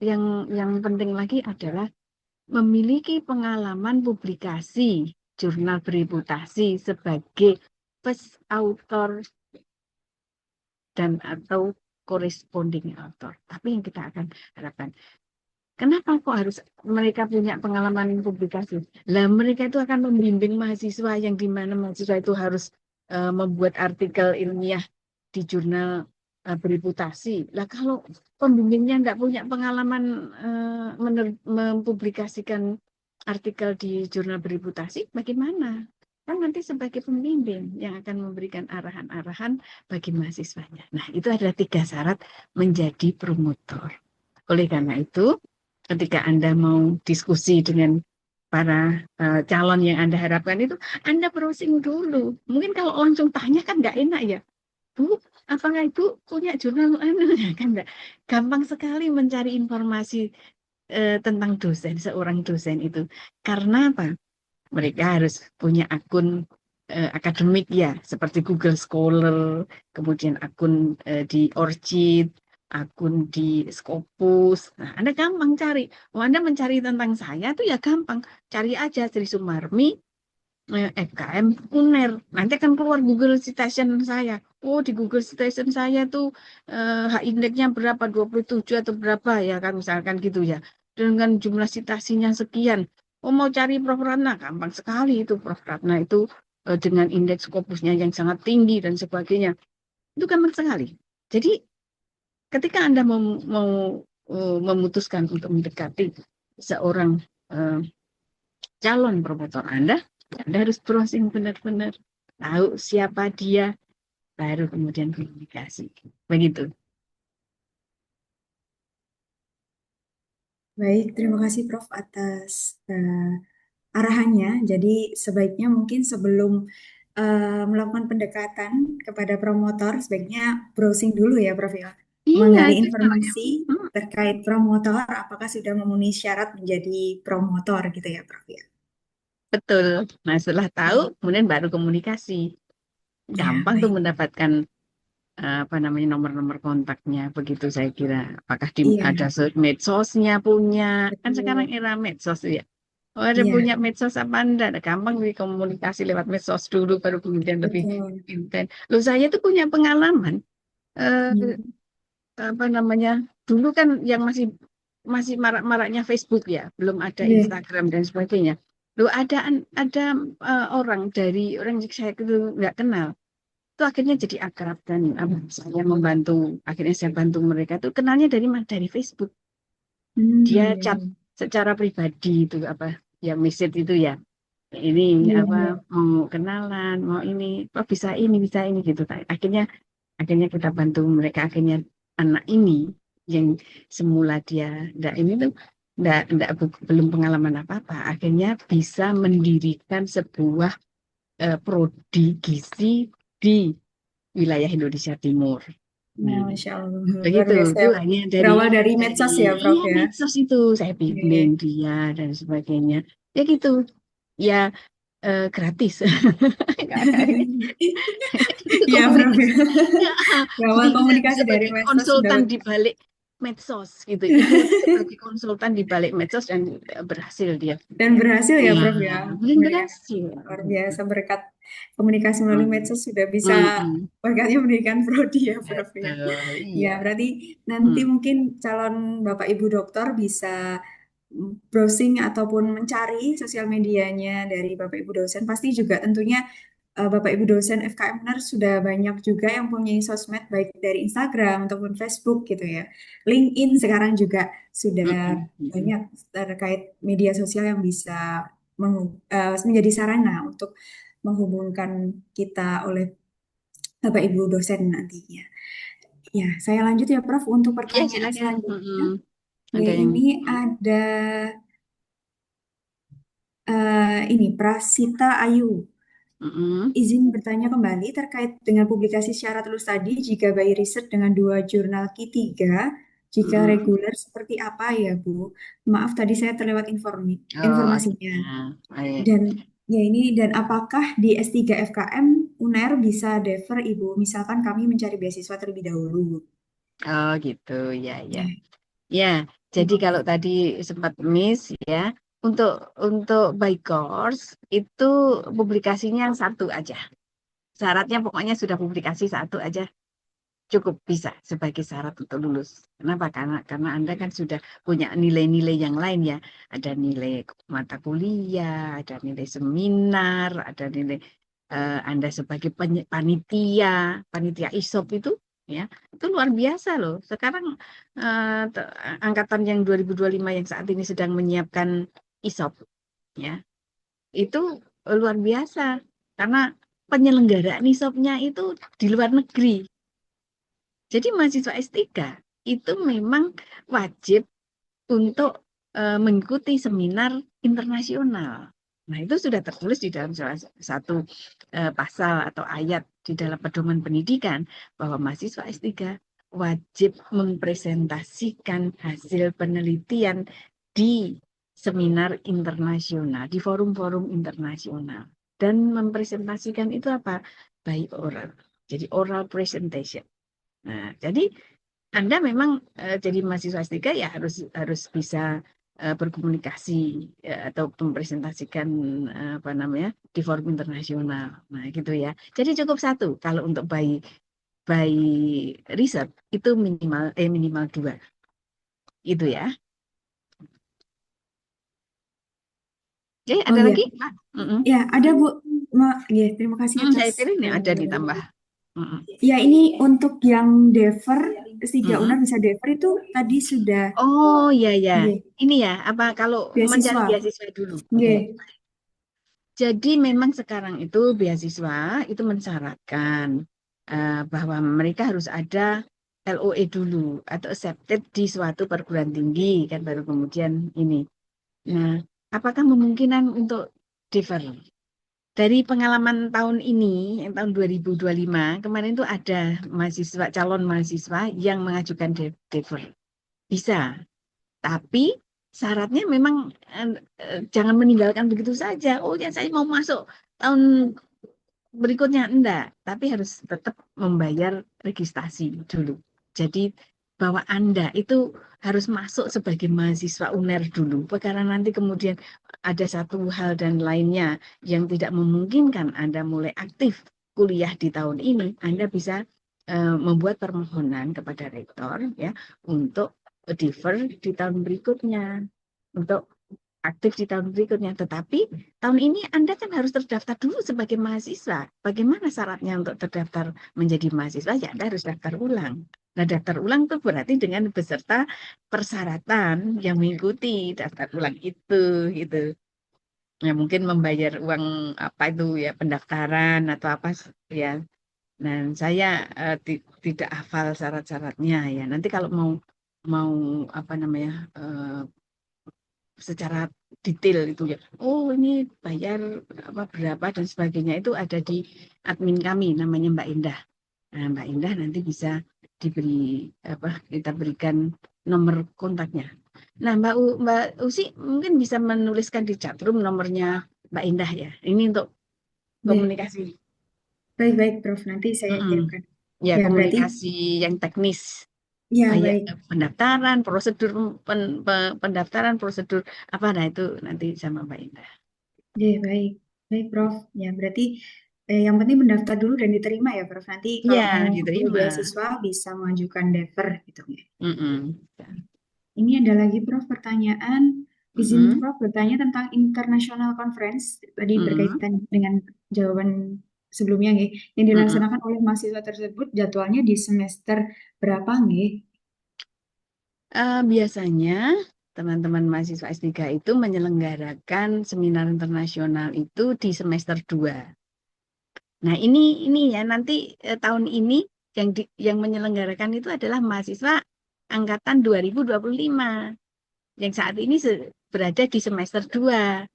yang penting lagi adalah memiliki pengalaman publikasi jurnal bereputasi sebagai first author dan atau corresponding author. Tapi yang kita akan harapkan, kenapa kok harus mereka punya pengalaman publikasi? Lah mereka itu akan membimbing mahasiswa yang di mana mahasiswa itu harus membuat artikel ilmiah di jurnal bereputasi. Lah kalau pembimbingnya nggak punya pengalaman mempublikasikan artikel di jurnal bereputasi, bagaimana? Kan nanti sebagai pembimbing yang akan memberikan arahan-arahan bagi mahasiswanya. Nah, itu adalah 3 syarat menjadi promotor. Oleh karena itu, ketika Anda mau diskusi dengan para calon yang Anda harapkan itu, Anda browsing dulu. Mungkin kalau langsung tanya kan nggak enak ya. Bu, apakah Ibu punya jurnal? Kan nggak. Gampang sekali mencari informasi tentang dosen, seorang dosen itu. Karena apa? Mereka harus punya akun akademik ya, seperti Google Scholar, kemudian akun di ORCID, akun di Scopus. Nah, Anda gampang cari. Anda mencari tentang saya tuh ya gampang. Cari aja Sri Sumarmi, FKM UNER. Nanti akan keluar Google Citation saya. Oh, di Google Citation saya tuh H-indexnya berapa? 27 atau berapa ya kan misalkan gitu ya. Dengan jumlah citasinya sekian. Oh, mau cari Prof. Ratna, gampang sekali itu Prof. Ratna itu dengan indeks Scopusnya yang sangat tinggi dan sebagainya. Itu gampang sekali. Jadi ketika Anda mau memutuskan untuk mendekati seorang calon promotor Anda harus browsing benar-benar tahu siapa dia, baru kemudian komunikasi. Begitu. Baik, terima kasih Prof atas arahannya. Jadi sebaiknya mungkin sebelum melakukan pendekatan kepada promotor, sebaiknya browsing dulu ya Prof ya. Iya, Menggali itu namanya. informasi terkait promotor, apakah sudah memenuhi syarat menjadi promotor gitu ya Prof ya. Betul. Nah, setelah tahu, kemudian baru komunikasi. Ya, Gampang tuh baik. mendapatkan apa namanya nomor-nomor kontaknya, begitu saya kira. Apakah ada Iya, medsosnya punya? Kan sekarang betul. era medsos ya. Oh, ada Iya, punya medsos apa enggak? Nah, gampang komunikasi lewat medsos dulu, baru kemudian lebih betul. intens. Loh, saya tuh punya pengalaman. eh, Hmm. apa namanya? Dulu kan yang masih masih marak-maraknya Facebook ya, belum ada Iya. Instagram dan sebagainya. Loh, ada orang yang saya itu nggak kenal. Itu akhirnya jadi akrab dan saya membantu. Akhirnya saya bantu mereka itu kenalnya dari Facebook. Dia Hmm, chat iya, secara pribadi itu apa ya message itu ya. Ini iya, apa iya. mau kenalan, mau ini, oh bisa ini gitu. Akhirnya akhirnya kita bantu mereka, akhirnya anak ini yang semula dia ini tuh belum pengalaman apa-apa, akhirnya bisa mendirikan sebuah prodi gizi di wilayah Indonesia Timur. Nah, Nah, Masya Allah, luar begitu biasa itu ya. hanya Berawal dari dari medsos ya, Prof iya ya. medsos itu saya bimbing Iya. dia dan sebagainya. Ya gitu. Ya gratis. Itu Iya, Prof ya. komunikasi. Ya, Berawal jadi saya komunikasi dari sebagai medsos konsultan mendapat. di balik medsos gitu. Ibu itu sebagai konsultan di balik medsos dan berhasil dia. Dan berhasil ya, Ya, Prof ya. dan Mulia. berhasil. Luar biasa berkat komunikasi melalui Hmm. medsos sudah bisa Hmm. berkatnya mendirikan prodi ya, Prof ya. Betul, Ya, iya. berarti nanti Hmm. mungkin calon Bapak Ibu dokter bisa browsing ataupun mencari sosial medianya dari Bapak Ibu dosen. Pasti juga tentunya Bapak Ibu dosen FKM Uner sudah banyak juga yang punya sosmed baik dari Instagram ataupun Facebook gitu ya. LinkedIn sekarang juga sudah Mm-mm. Mm-mm. banyak terkait media sosial yang bisa menjadi sarana untuk menghubungkan kita oleh Bapak Ibu dosen nantinya. Ya, saya lanjut ya Prof untuk Ya, pertanyaan silakan. selanjutnya. Mm-mm. Ya, Ada yang ini ada ini Prasita Ayu. mm-mm. Izin bertanya kembali terkait dengan publikasi syarat lulus tadi jika by riset dengan 2 jurnal Q3 Jika Mm. reguler seperti apa ya, Bu? Maaf tadi saya terlewat Oh, informasinya. baik. Dan dan apakah di S3 FKM UNER bisa defer Ibu? Misalkan kami mencari beasiswa terlebih dahulu. Oh gitu, ya, ya. Ya. Ya, jadi kalau tadi sempat miss ya, untuk by course itu publikasinya satu aja. Syaratnya pokoknya sudah publikasi satu aja cukup bisa sebagai syarat untuk lulus. Kenapa? Karena Anda kan sudah punya nilai-nilai yang lain ya. Ada nilai mata kuliah, ada nilai seminar, ada nilai Anda sebagai panitia, panitia ISOP ya, itu luar biasa loh. Sekarang angkatan yang 2025 yang saat ini sedang menyiapkan ISOP ya, itu luar biasa karena penyelenggaraan ISOP-nya itu di luar negeri. Jadi mahasiswa S3 itu memang wajib untuk mengikuti seminar internasional. Nah, itu sudah tertulis di dalam salah satu pasal atau ayat di dalam pedoman pendidikan bahwa mahasiswa S3 wajib mempresentasikan hasil penelitian di seminar internasional, di forum-forum internasional. Dan mempresentasikan itu apa? By oral. Jadi oral presentation. Nah, jadi Anda memang jadi mahasiswa S3 ya harus bisa berkomunikasi atau mempresentasikan apa namanya di forum internasional. Nah, gitu ya. Jadi cukup satu kalau untuk by research itu minimal dua. Itu ya. Oke, Oh ada iya, lagi, Pak? Mm-mm. ya ada Bu. Ya, terima kasih atas. Saya pilih nih ada ditambah. Mm-mm. Ya ini untuk yang defer S3 UNER Mm-mm. bisa defer itu tadi sudah Oh iya ya. ya, Ini ya apa kalau mencari beasiswa. beasiswa dulu? Oke. Ya, Jadi memang sekarang itu beasiswa itu mensyaratkan bahwa mereka harus ada LOE dulu atau accepted di suatu perguruan tinggi kan baru kemudian ini. Nah, apakah memungkinkan untuk defer? Dari pengalaman tahun ini, yang tahun 2025, kemarin itu ada calon mahasiswa yang mengajukan defer. Bisa, tapi syaratnya memang jangan meninggalkan begitu saja. Oh ya saya mau masuk tahun berikutnya enggak, tapi harus tetap membayar registrasi dulu. Jadi bahwa Anda itu harus masuk sebagai mahasiswa UNER dulu, karena nanti kemudian ada satu hal dan lainnya yang tidak memungkinkan Anda mulai aktif kuliah di tahun ini, Anda bisa membuat permohonan kepada rektor ya untuk defer di tahun berikutnya untuk aktif di tahun berikutnya. Tetapi tahun ini Anda kan harus terdaftar dulu sebagai mahasiswa. Bagaimana syaratnya untuk terdaftar menjadi mahasiswa? Ya Anda harus daftar ulang. Nah, daftar ulang itu berarti dengan beserta persyaratan yang mengikuti daftar ulang itu, gitu. Ya mungkin membayar uang apa itu ya pendaftaran atau apa ya. Dan saya tidak hafal syarat-syaratnya ya. Nanti kalau mau apa namanya secara detail itu ya. Oh ini bayar apa berapa dan sebagainya itu ada di admin kami namanya Mbak Indah. Nah, Mbak Indah nanti bisa diberi apa kita berikan nomor kontaknya. Nah Mbak Usi mungkin bisa menuliskan di chatroom nomornya Mbak Indah ya. Ini untuk ya. komunikasi. Baik-baik, Prof. Nanti saya Mm-mm. kirimkan. Ya Ya, berarti komunikasi yang teknis. ya Bayar baik. pendaftaran, prosedur pendaftaran, prosedur apa nah itu nanti sama Mbak Indah. Ya, baik. Baik, Prof. Ya, berarti yang penting mendaftar dulu dan diterima ya, Prof. Nanti kalau Iya, mau ambil diterima. beasiswa bisa mengajukan defer gitu ya. Mm-mm. Ini ada lagi, Prof, pertanyaan. Izin Mm-mm. Prof bertanya tentang International Conference tadi Mm-mm. berkaitan dengan jawaban sebelumnya nggih, yang Mm-mm. dilaksanakan oleh mahasiswa tersebut jadwalnya di semester berapa nggih? Biasanya teman-teman mahasiswa S3 itu menyelenggarakan seminar internasional itu di semester 2. Nah, ini ya nanti tahun ini yang menyelenggarakan itu adalah mahasiswa angkatan 2025 yang saat ini berada di semester 2.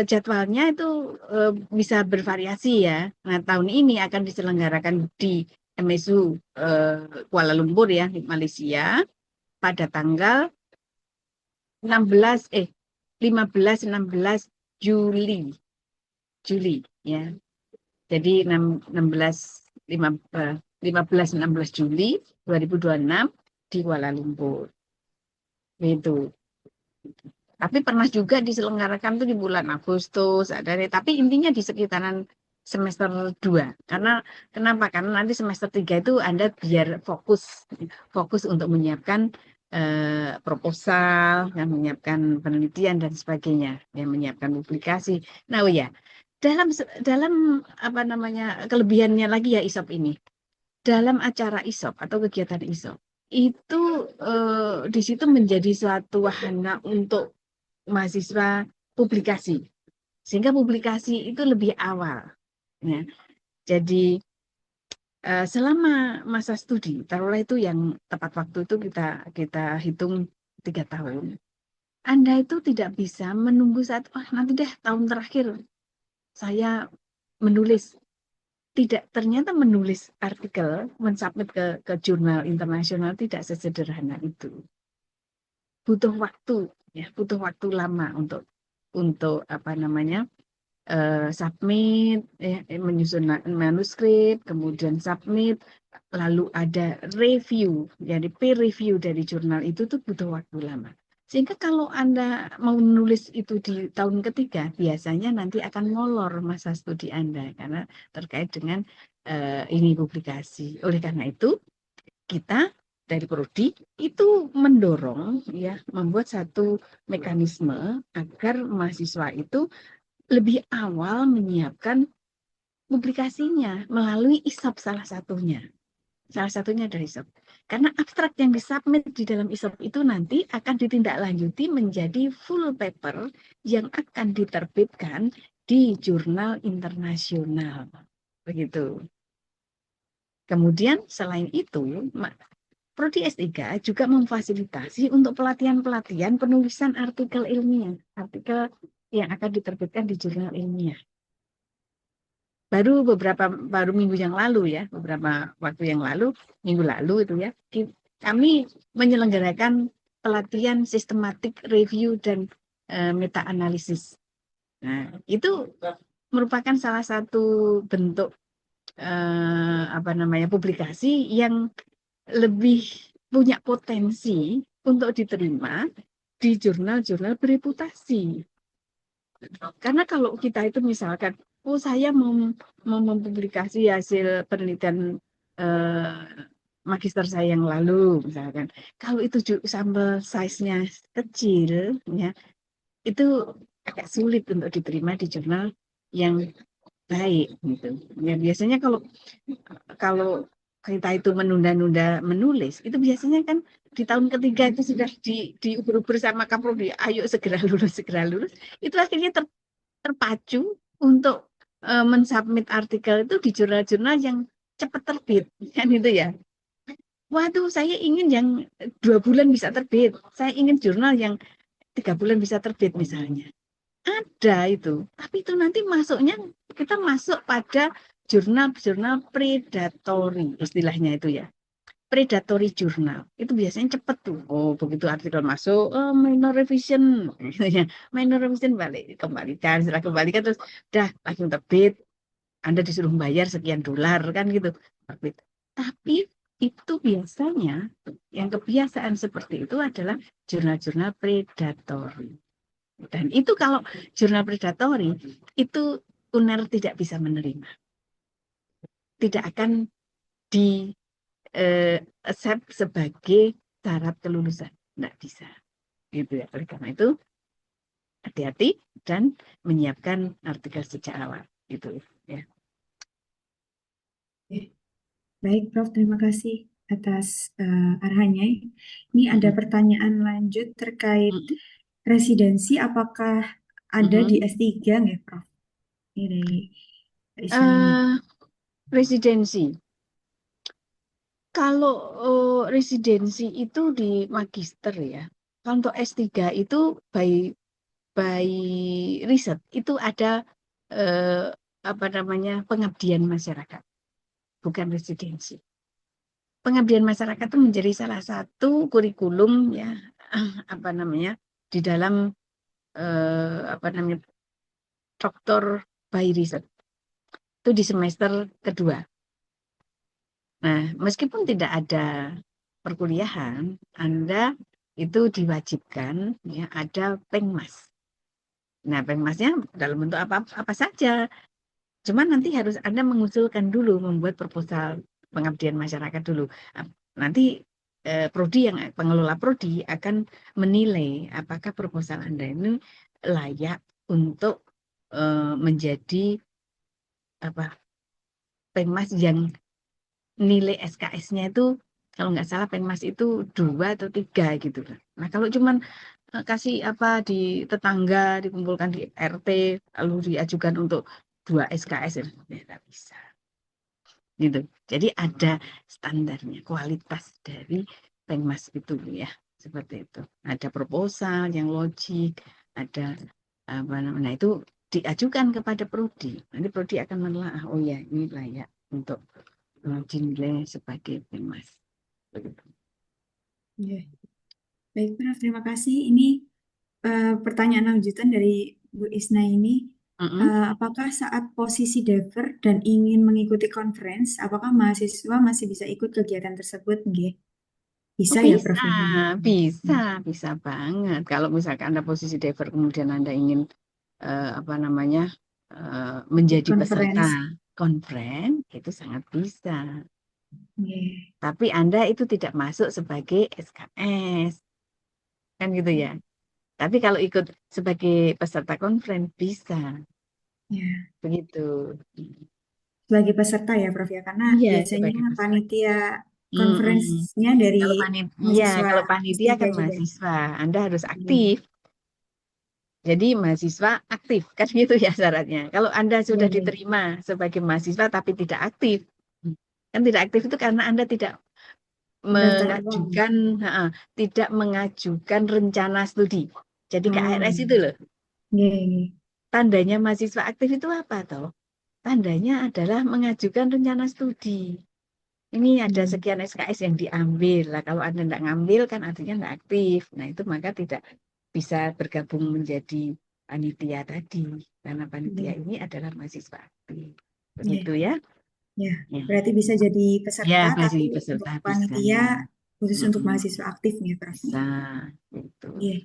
Jadwalnya itu bisa bervariasi ya. Nah, tahun ini akan diselenggarakan di MSU Kuala Lumpur ya, di Malaysia pada tanggal 15 Juli ya. Jadi 15 Juli 2026 di Kuala Lumpur. Itu. Tapi pernah juga diselenggarakan tuh di bulan Agustus, tapi intinya di sekitaran semester 2. Karena kenapa? Karena nanti semester 3 itu Anda biar fokus untuk menyiapkan proposal, dan menyiapkan penelitian dan sebagainya, yang menyiapkan publikasi. Nah, oh ya, dalam apa namanya kelebihannya lagi ya ISOP ini. Dalam acara ISOP atau kegiatan ISOP itu di situ menjadi suatu wahana untuk mahasiswa publikasi, sehingga publikasi itu lebih awal. Ya. Jadi selama masa studi, taruhlah itu yang tepat waktu itu kita hitung 3 tahun. Anda itu tidak bisa menunggu nanti deh tahun terakhir saya menulis. Tidak, ternyata menulis artikel, mensubmit ke jurnal internasional tidak sesederhana itu. Butuh waktu, ya, butuh waktu lama untuk apa namanya submit, menyusun manuskrip, kemudian submit, lalu ada review, jadi peer review dari jurnal itu tuh butuh waktu lama. Sehingga kalau Anda mau menulis itu di tahun ketiga, biasanya nanti akan molor masa studi Anda karena terkait dengan ini publikasi. Oleh karena itu, kita dari Prodi itu mendorong ya membuat satu mekanisme agar mahasiswa itu lebih awal menyiapkan publikasinya melalui ISOP salah satunya. Salah satunya dari ISOP. Karena abstrak yang disubmit di dalam ISOP itu nanti akan ditindaklanjuti menjadi full paper yang akan diterbitkan di jurnal internasional. Begitu. Kemudian selain itu, Prodi S3 juga memfasilitasi untuk pelatihan-pelatihan penulisan artikel ilmiah, artikel yang akan diterbitkan di jurnal ilmiah. Baru minggu yang lalu ya, beberapa waktu yang lalu, minggu lalu itu ya, kami menyelenggarakan pelatihan sistematik review dan meta-analisis. Nah, itu merupakan salah satu bentuk apa namanya publikasi yang lebih punya potensi untuk diterima di jurnal-jurnal bereputasi. Karena kalau kita itu misalkan, saya mau mempublikasi hasil penelitian magister saya yang lalu, misalkan. Kalau itu sampel size-nya kecil, ya, itu agak sulit untuk diterima di jurnal yang baik, gitu. Ya, biasanya kalau kita itu menunda-nunda menulis, itu biasanya kan di tahun ketiga itu sudah diukur-ukur sama Kaprodi, ayo segera lulus. Itu akhirnya terpacu untuk mensubmit artikel itu di jurnal-jurnal yang cepat terbit, kan itu ya. Waduh, saya ingin yang 2 bulan bisa terbit, saya ingin jurnal yang 3 bulan bisa terbit misalnya. Ada itu, tapi itu nanti kita masuk pada jurnal-jurnal predatory, istilahnya itu ya. Predatory jurnal itu biasanya cepat tuh. Oh, begitu artikel masuk, minor revision, minor revision kembalikan, setelah kembalikan terus udah langsung terbit. Anda disuruh bayar sekian dolar kan gitu, terbit. Tapi itu biasanya yang kebiasaan seperti itu adalah jurnal-jurnal predatory. Dan itu kalau jurnal predatory itu UNER tidak bisa menerima, tidak akan di accept sebagai syarat kelulusan, tidak bisa, gitu ya. Oleh karena itu hati-hati dan menyiapkan artikel sejak awal, gitu ya. Baik, Prof. Terima kasih atas arahannya. Ini ada pertanyaan lanjut terkait residensi. Apakah ada di S3 nggak, Prof? Ini dari Residensi. Kalau residensi itu di magister ya. Kalau untuk S3 itu by riset itu ada apa namanya pengabdian masyarakat, bukan residensi. pengabdian masyarakat itu menjadi salah satu kurikulum ya apa namanya di dalam apa namanya Dr. by Research itu di semester kedua. Nah, meskipun tidak ada perkuliahan, Anda itu diwajibkan ya ada pengmas. Nah, pengmasnya dalam bentuk apa saja. Cuman nanti harus Anda mengusulkan dulu, membuat proposal pengabdian masyarakat dulu. Nanti prodi yang pengelola prodi akan menilai apakah proposal Anda ini layak untuk menjadi apa pengmas yang nilai SKS-nya itu kalau nggak salah pengmas itu 2 atau 3 gitu. Nah kalau cuman kasih apa di tetangga dikumpulkan di RT lalu diajukan untuk 2 SKS ya nggak bisa gitu. Jadi ada standarnya kualitas dari pengmas itu ya seperti itu. Ada proposal yang logik, ada apa namanya itu diajukan kepada prodi. Nanti prodi akan menelaah oh ya ini layak untuk dinilai sebagai pengmas. Begitu. Iya. Baik, Prof. Terima kasih. Ini pertanyaan lanjutan dari Bu Isna ini. Apakah saat posisi Dever dan ingin mengikuti conference, apakah mahasiswa masih bisa ikut kegiatan tersebut? Nggih. Bisa Oh, ya, bisa, Prof? bisa banget. Kalau misalkan Anda posisi diver kemudian Anda ingin apa namanya menjadi peserta Conference. conference itu sangat bisa. Nggih. Tapi Anda itu tidak masuk sebagai SKS, kan gitu ya. Tapi kalau ikut sebagai peserta conference bisa, Ya. begitu. Sebagai peserta ya, Prof ya, karena Iya, biasanya sebagai peserta. panitia Mm-mm. conference-nya dari mahasiswa Kalau panitia S3 kan juga. mahasiswa, Anda harus Iya. aktif. Jadi mahasiswa aktif, kan gitu ya syaratnya. Kalau Anda Iya, sudah iya. diterima sebagai mahasiswa tapi tidak aktif, kan tidak aktif itu karena Anda tidak Mendaftar ulang. mengajukan rencana studi. Jadi KRS itu loh. Iya, iya. Tandanya mahasiswa aktif itu apa toh? Tandanya adalah mengajukan rencana studi. Ini ada sekian SKS yang diambil. Lah kalau Anda tidak ngambil kan artinya tidak aktif. Nah itu maka tidak bisa bergabung menjadi panitia tadi. Karena panitia Iya. ini adalah mahasiswa aktif. Iya. Begitu ya? Ya, Ya, berarti bisa jadi ya peserta, masih tapi untuk peserta bisa. panitia khusus untuk Mm-mm, mahasiswa aktif nih, Prof. bisa. Gitu. Iya.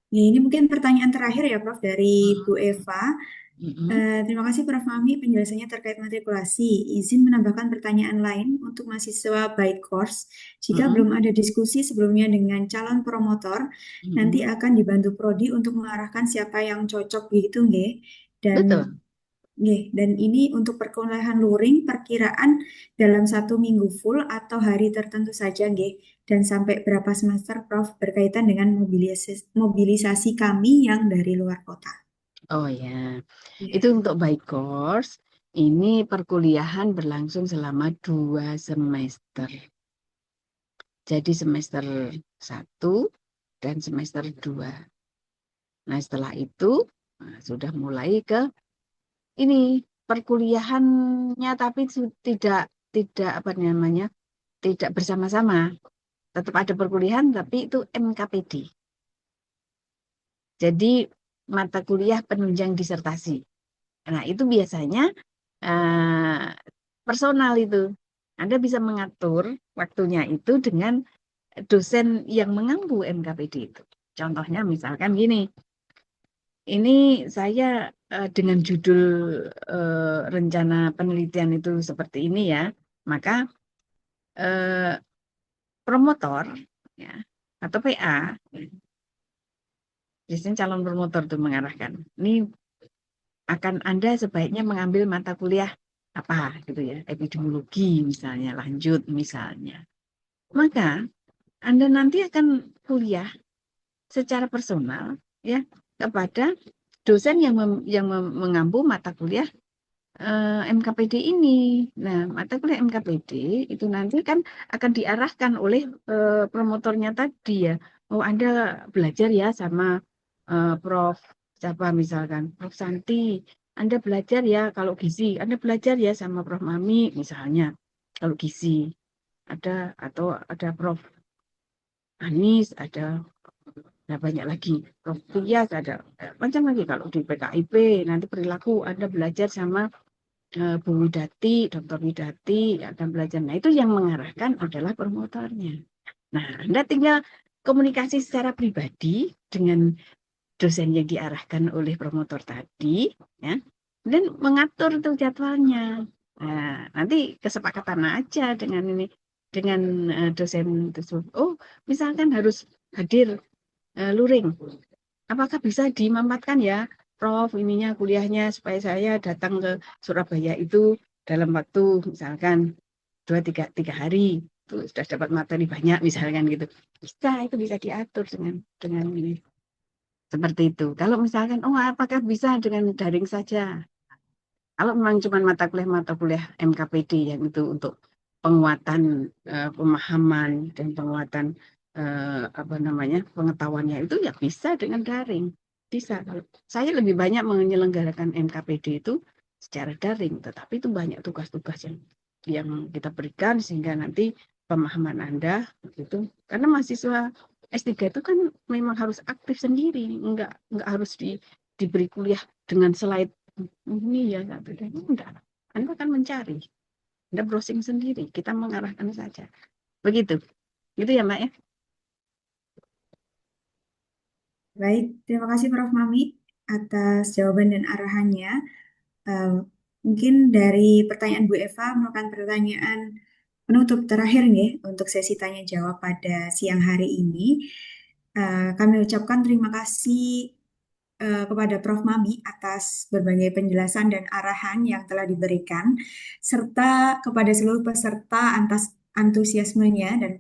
Ya, ini mungkin pertanyaan terakhir ya, Prof, dari Bu Eva. Mm-mm. Terima kasih, Prof. Mami, penjelasannya terkait matrikulasi. Izin menambahkan pertanyaan lain untuk mahasiswa by course. Jika Mm-mm. belum ada diskusi sebelumnya dengan calon promotor, nanti Mm-mm. akan dibantu Prodi untuk mengarahkan siapa yang cocok gitu, nggih. Dan Betul. nggih, dan ini untuk perkuliahan luring perkiraan dalam 1 minggu full atau hari tertentu saja, nggih. Dan sampai berapa semester, Prof, berkaitan dengan mobilisasi kami yang dari luar kota. Oh ya, Iya. itu untuk by course. Ini perkuliahan berlangsung selama 2 semester. Jadi semester 1 dan semester 2. Nah setelah itu sudah mulai ke ini perkuliahannya tapi tidak apa namanya tidak bersama-sama. Tetap ada perkuliahan tapi itu MKPD. Jadi mata kuliah penunjang disertasi. Nah, itu biasanya personal itu. Anda bisa mengatur waktunya itu dengan dosen yang mengampu MKPD itu. Contohnya misalkan gini, ini saya dengan judul rencana penelitian itu seperti ini ya, maka promotor ya atau PA, biasanya calon promotor itu mengarahkan. Ini akan Anda sebaiknya mengambil mata kuliah apa gitu ya, epidemiologi misalnya, lanjut misalnya. Maka Anda nanti akan kuliah secara personal ya kepada dosen yang mengampu mata kuliah MKPD ini. Nah, mata kuliah MKPD itu nanti kan akan diarahkan oleh promotornya tadi ya. Oh, Anda belajar ya sama Prof. Siapa misalkan, Prof. Santi. Anda belajar ya kalau gizi. Anda belajar ya sama Prof. Mami misalnya kalau gizi. ada, atau ada Prof. Anis, ada banyak lagi, Prof. Tias, ada macam lagi. Kalau di PKIP nanti perilaku Anda belajar sama Bu Widati, Dr. Widati akan belajar. Nah, itu yang mengarahkan adalah promotornya. Nah, Anda tinggal komunikasi secara pribadi dengan dosen yang diarahkan oleh promotor tadi, ya, dan mengatur tuh jadwalnya. Nah, nanti kesepakatan aja dengan ini, dengan dosen tersebut. Oh, misalkan harus hadir luring. Apakah bisa dimampatkan ya, Prof, ininya kuliahnya supaya saya datang ke Surabaya itu dalam waktu misalkan 2-3 hari itu sudah dapat materi banyak misalkan gitu. Itu bisa diatur dengan ini seperti itu. Kalau misalkan apakah bisa dengan daring saja? Kalau memang cuma mata kuliah MKPD yang itu untuk penguatan pemahaman dan penguatan pengetahuannya itu ya bisa dengan daring. Bisa. Saya lebih banyak menyelenggarakan MKPD itu secara daring, tetapi itu banyak tugas-tugas yang kita berikan sehingga nanti pemahaman Anda itu, karena mahasiswa S3 itu kan memang harus aktif sendiri, enggak harus diberi kuliah dengan slide ini ya satu dan enggak. Anda akan mencari, Anda browsing sendiri, kita mengarahkan saja. Begitu. Gitu ya, Mbak ya. Baik, terima kasih Prof. Mami atas jawaban dan arahannya. Eh, Mungkin dari pertanyaan Bu Eva merupakan pertanyaan penutup terakhir nih untuk sesi tanya jawab pada siang hari ini. Kami ucapkan terima kasih kepada Prof. Mami atas berbagai penjelasan dan arahan yang telah diberikan, serta kepada seluruh peserta atas antusiasmenya dan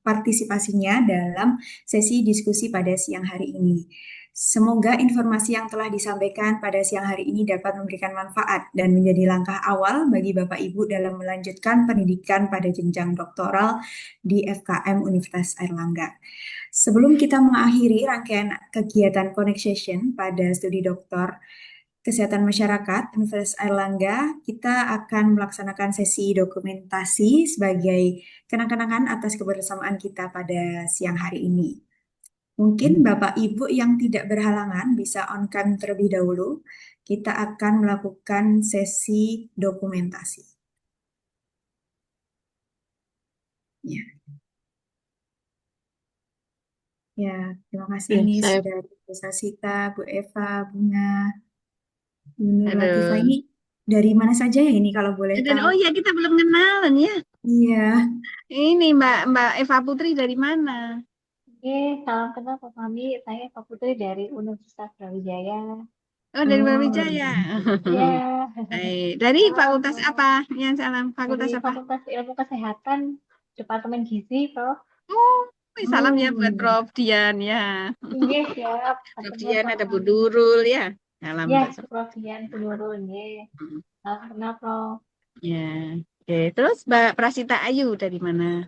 partisipasinya dalam sesi diskusi pada siang hari ini. Semoga informasi yang telah disampaikan pada siang hari ini dapat memberikan manfaat dan menjadi langkah awal bagi Bapak Ibu dalam melanjutkan pendidikan pada jenjang doktoral di FKM Universitas Airlangga. Sebelum kita mengakhiri rangkaian kegiatan Connect Session pada studi doktor Kesehatan Masyarakat Universitas Airlangga, kita akan melaksanakan sesi dokumentasi sebagai kenang-kenangan atas kebersamaan kita pada siang hari ini. Mungkin Bapak Ibu yang tidak berhalangan bisa on cam terlebih dahulu. Kita akan melakukan sesi dokumentasi. Ya. Ya, terima kasih Ya, nih saya sudah Bu Sasita, Bu Eva, Bunga, Bu Nur Latifah. Aduh. Ini dari mana saja ya ini kalau boleh Dan tahu? ya kita belum kenalan ya. Iya, Ini Mbak Eva Putri dari mana? Oke, salam kenal Pak Mami. Saya Pak Putri dari Universitas Brawijaya. Oh, dari oh, Brawijaya. Ya, Dari salam fakultas Prof. apa? Ya, salam. Dari Fakultas apa? Fakultas Ilmu Kesehatan, Departemen Gizi, Prof. Oh, salam ya buat oh, Prof Dian ya. Iya, siap. Prof Ketemu Dian Prof ada Bu Mami. Nurul ya. Salam Ya, buat Prof Dian Penurun. Ya, salam kenal Prof. ya. Oke, terus Mbak Prasita Ayu dari mana?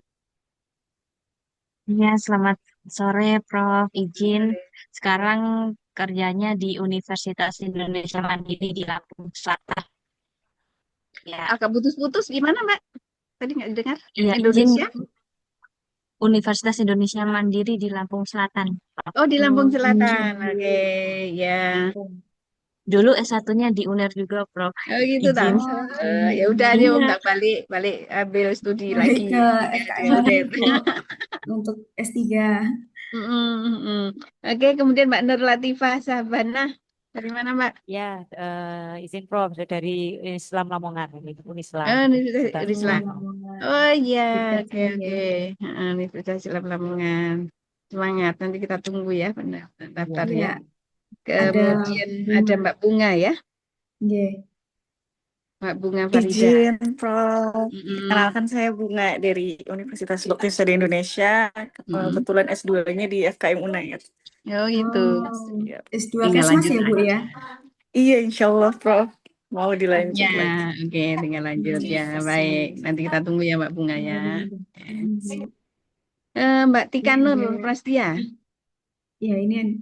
Ya, selamat sore, Prof. Izin. Sekarang kerjanya di Universitas Indonesia Mandiri di Lampung Selatan. Ya, Agak putus-putus gimana Mbak? Tadi nggak dengar? iya, izin Indonesia? Universitas Indonesia Mandiri di Lampung Selatan, Prof. Oh, di Lampung Indonesia Selatan. Oke, Mandiri. ya. Lampung. Dulu S1-nya di UNER juga, Prof. Oh gitu tak? Izin. Oh, Ya udah dia Iya, tak balik ambil studi balik lagi ke di FKM UNED. untuk S3. Oke, kemudian Mbak Nur Latifah Sabana dari mana Mbak? Ya, izin Prof, saya dari Islam Lamongan, Unislam. Oh, Universitas Sebentar. Islam. Lamongan. Oh iya, Dekat oke sini oke. ya. Universitas Islam Lamongan. Semangat, nanti kita tunggu ya daftarnya. Ya, ada Kemudian ada Bunga. Mbak Bunga ya, Iya. Mbak Bunga Farida. Izin, Prof. Mm-mm. Kenalkan saya Bunga dari Universitas Dokter di Indonesia. Mm-mm. Kebetulan S2-nya di FKM UNAIR. Oh gitu. Oh, Iya. S2 Tinggal Kesmas lanjut ya, Bu aja. ya? Iya, insya Allah, Prof. Mau dilanjut Ya, lagi. oke, tinggal lanjut ya. Hmm. Baik, nanti kita tunggu ya Mbak Bunga ya. Hmm. Mbak Tika Ini Nur ada, Prastia. ya ini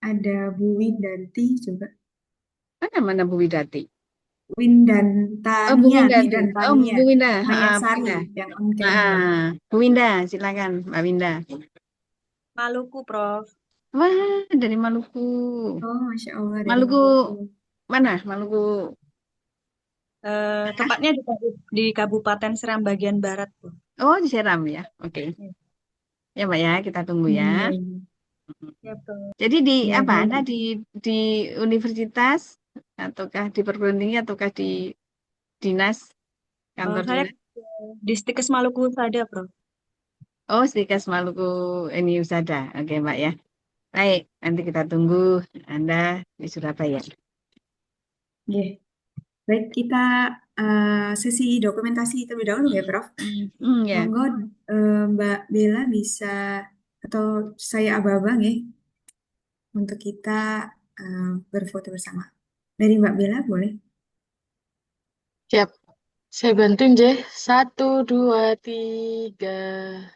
ada Bu Widanti juga. Mana Bu Widati? Bu Windantania, Winda. Widantania, Bu Winda. Maya Bu Sari Winda. yang on camnya. Bu Winda, silakan Mbak Winda. Maluku, Prof. Wah, dari Maluku. Oh, Masya Allah dari Maluku Maluku. mana? Maluku. Tepatnya di Kabupaten Seram bagian barat, Bu. Oh, di Seram ya. Oke. Ya, Mbak ya, kita tunggu ya. Iya, iya. Ya, Prof. Jadi di Ya, apa? baik. Anda di universitas ataukah di perguruan tinggi ataukah di dinas kantor Saya dinas? di Stikes Maluku Usada, Prof. Oh, Stikes Maluku ini Usada. Oke, Mbak ya. Baik, nanti kita tunggu Anda di Surabaya. Oke. Baik, kita sesi dokumentasi terlebih dahulu ya, Prof. Ya. Monggo Mbak Bella bisa atau saya abang-abang ya untuk kita berfoto bersama. Dari Mbak Bella boleh? Siap. Saya bantuin, Jeh. 1, 2, 3.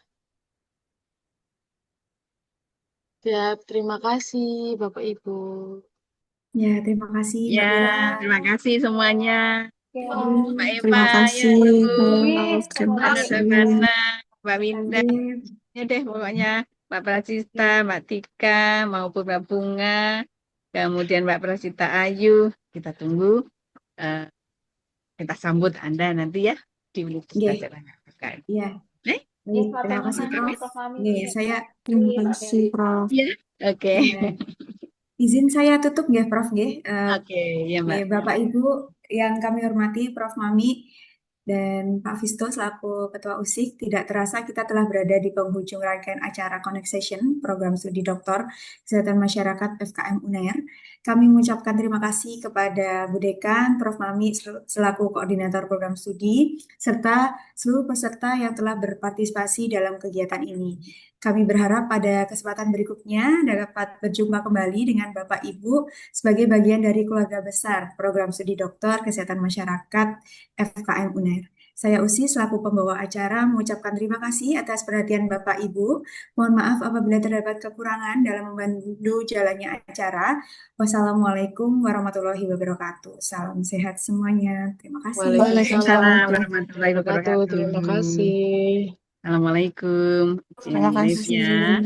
Siap. Terima kasih, Bapak Ibu. Ya, terima kasih Mbak Ya, Bella. terima kasih semuanya. Mbak Eva, Terima ya kasih, tunggu. terima Mbak kasih. Sabana, Mbak Winda, Oke. ya deh pokoknya Mbak Prasista, Mbak Tika, maupun Mbak Bunga, kemudian Mbak Prasita Ayu, kita tunggu, kita sambut Anda nanti ya di Universitas Erlangga. Iya. Eh? Baik, terima kasih Prof. Saya Terima kasih, Prof. Ya, oke. izin saya tutup ya Prof ya. Oke, ya Mbak. Bapak Ibu yang kami hormati, Prof Mami dan Pak Visto selaku Ketua USIK, tidak terasa kita telah berada di penghujung rangkaian acara Connect Session Program Studi Doktor Kesehatan Masyarakat FKM UNER. Kami mengucapkan terima kasih kepada Bu Dekan, Prof Mami selaku Koordinator Program Studi, serta seluruh peserta yang telah berpartisipasi dalam kegiatan ini. Kami berharap pada kesempatan berikutnya dapat berjumpa kembali dengan Bapak Ibu sebagai bagian dari keluarga besar Program Studi Doktor Kesehatan Masyarakat FKM UNER. Saya Usi selaku pembawa acara mengucapkan terima kasih atas perhatian Bapak Ibu. Mohon maaf apabila terdapat kekurangan dalam membantu jalannya acara. Wassalamualaikum warahmatullahi wabarakatuh. Salam sehat semuanya. Terima kasih. Waalaikumsalam warahmatullahi wabarakatuh. wabarakatuh. Terima kasih. Assalamualaikum. Terima kasih. Ya.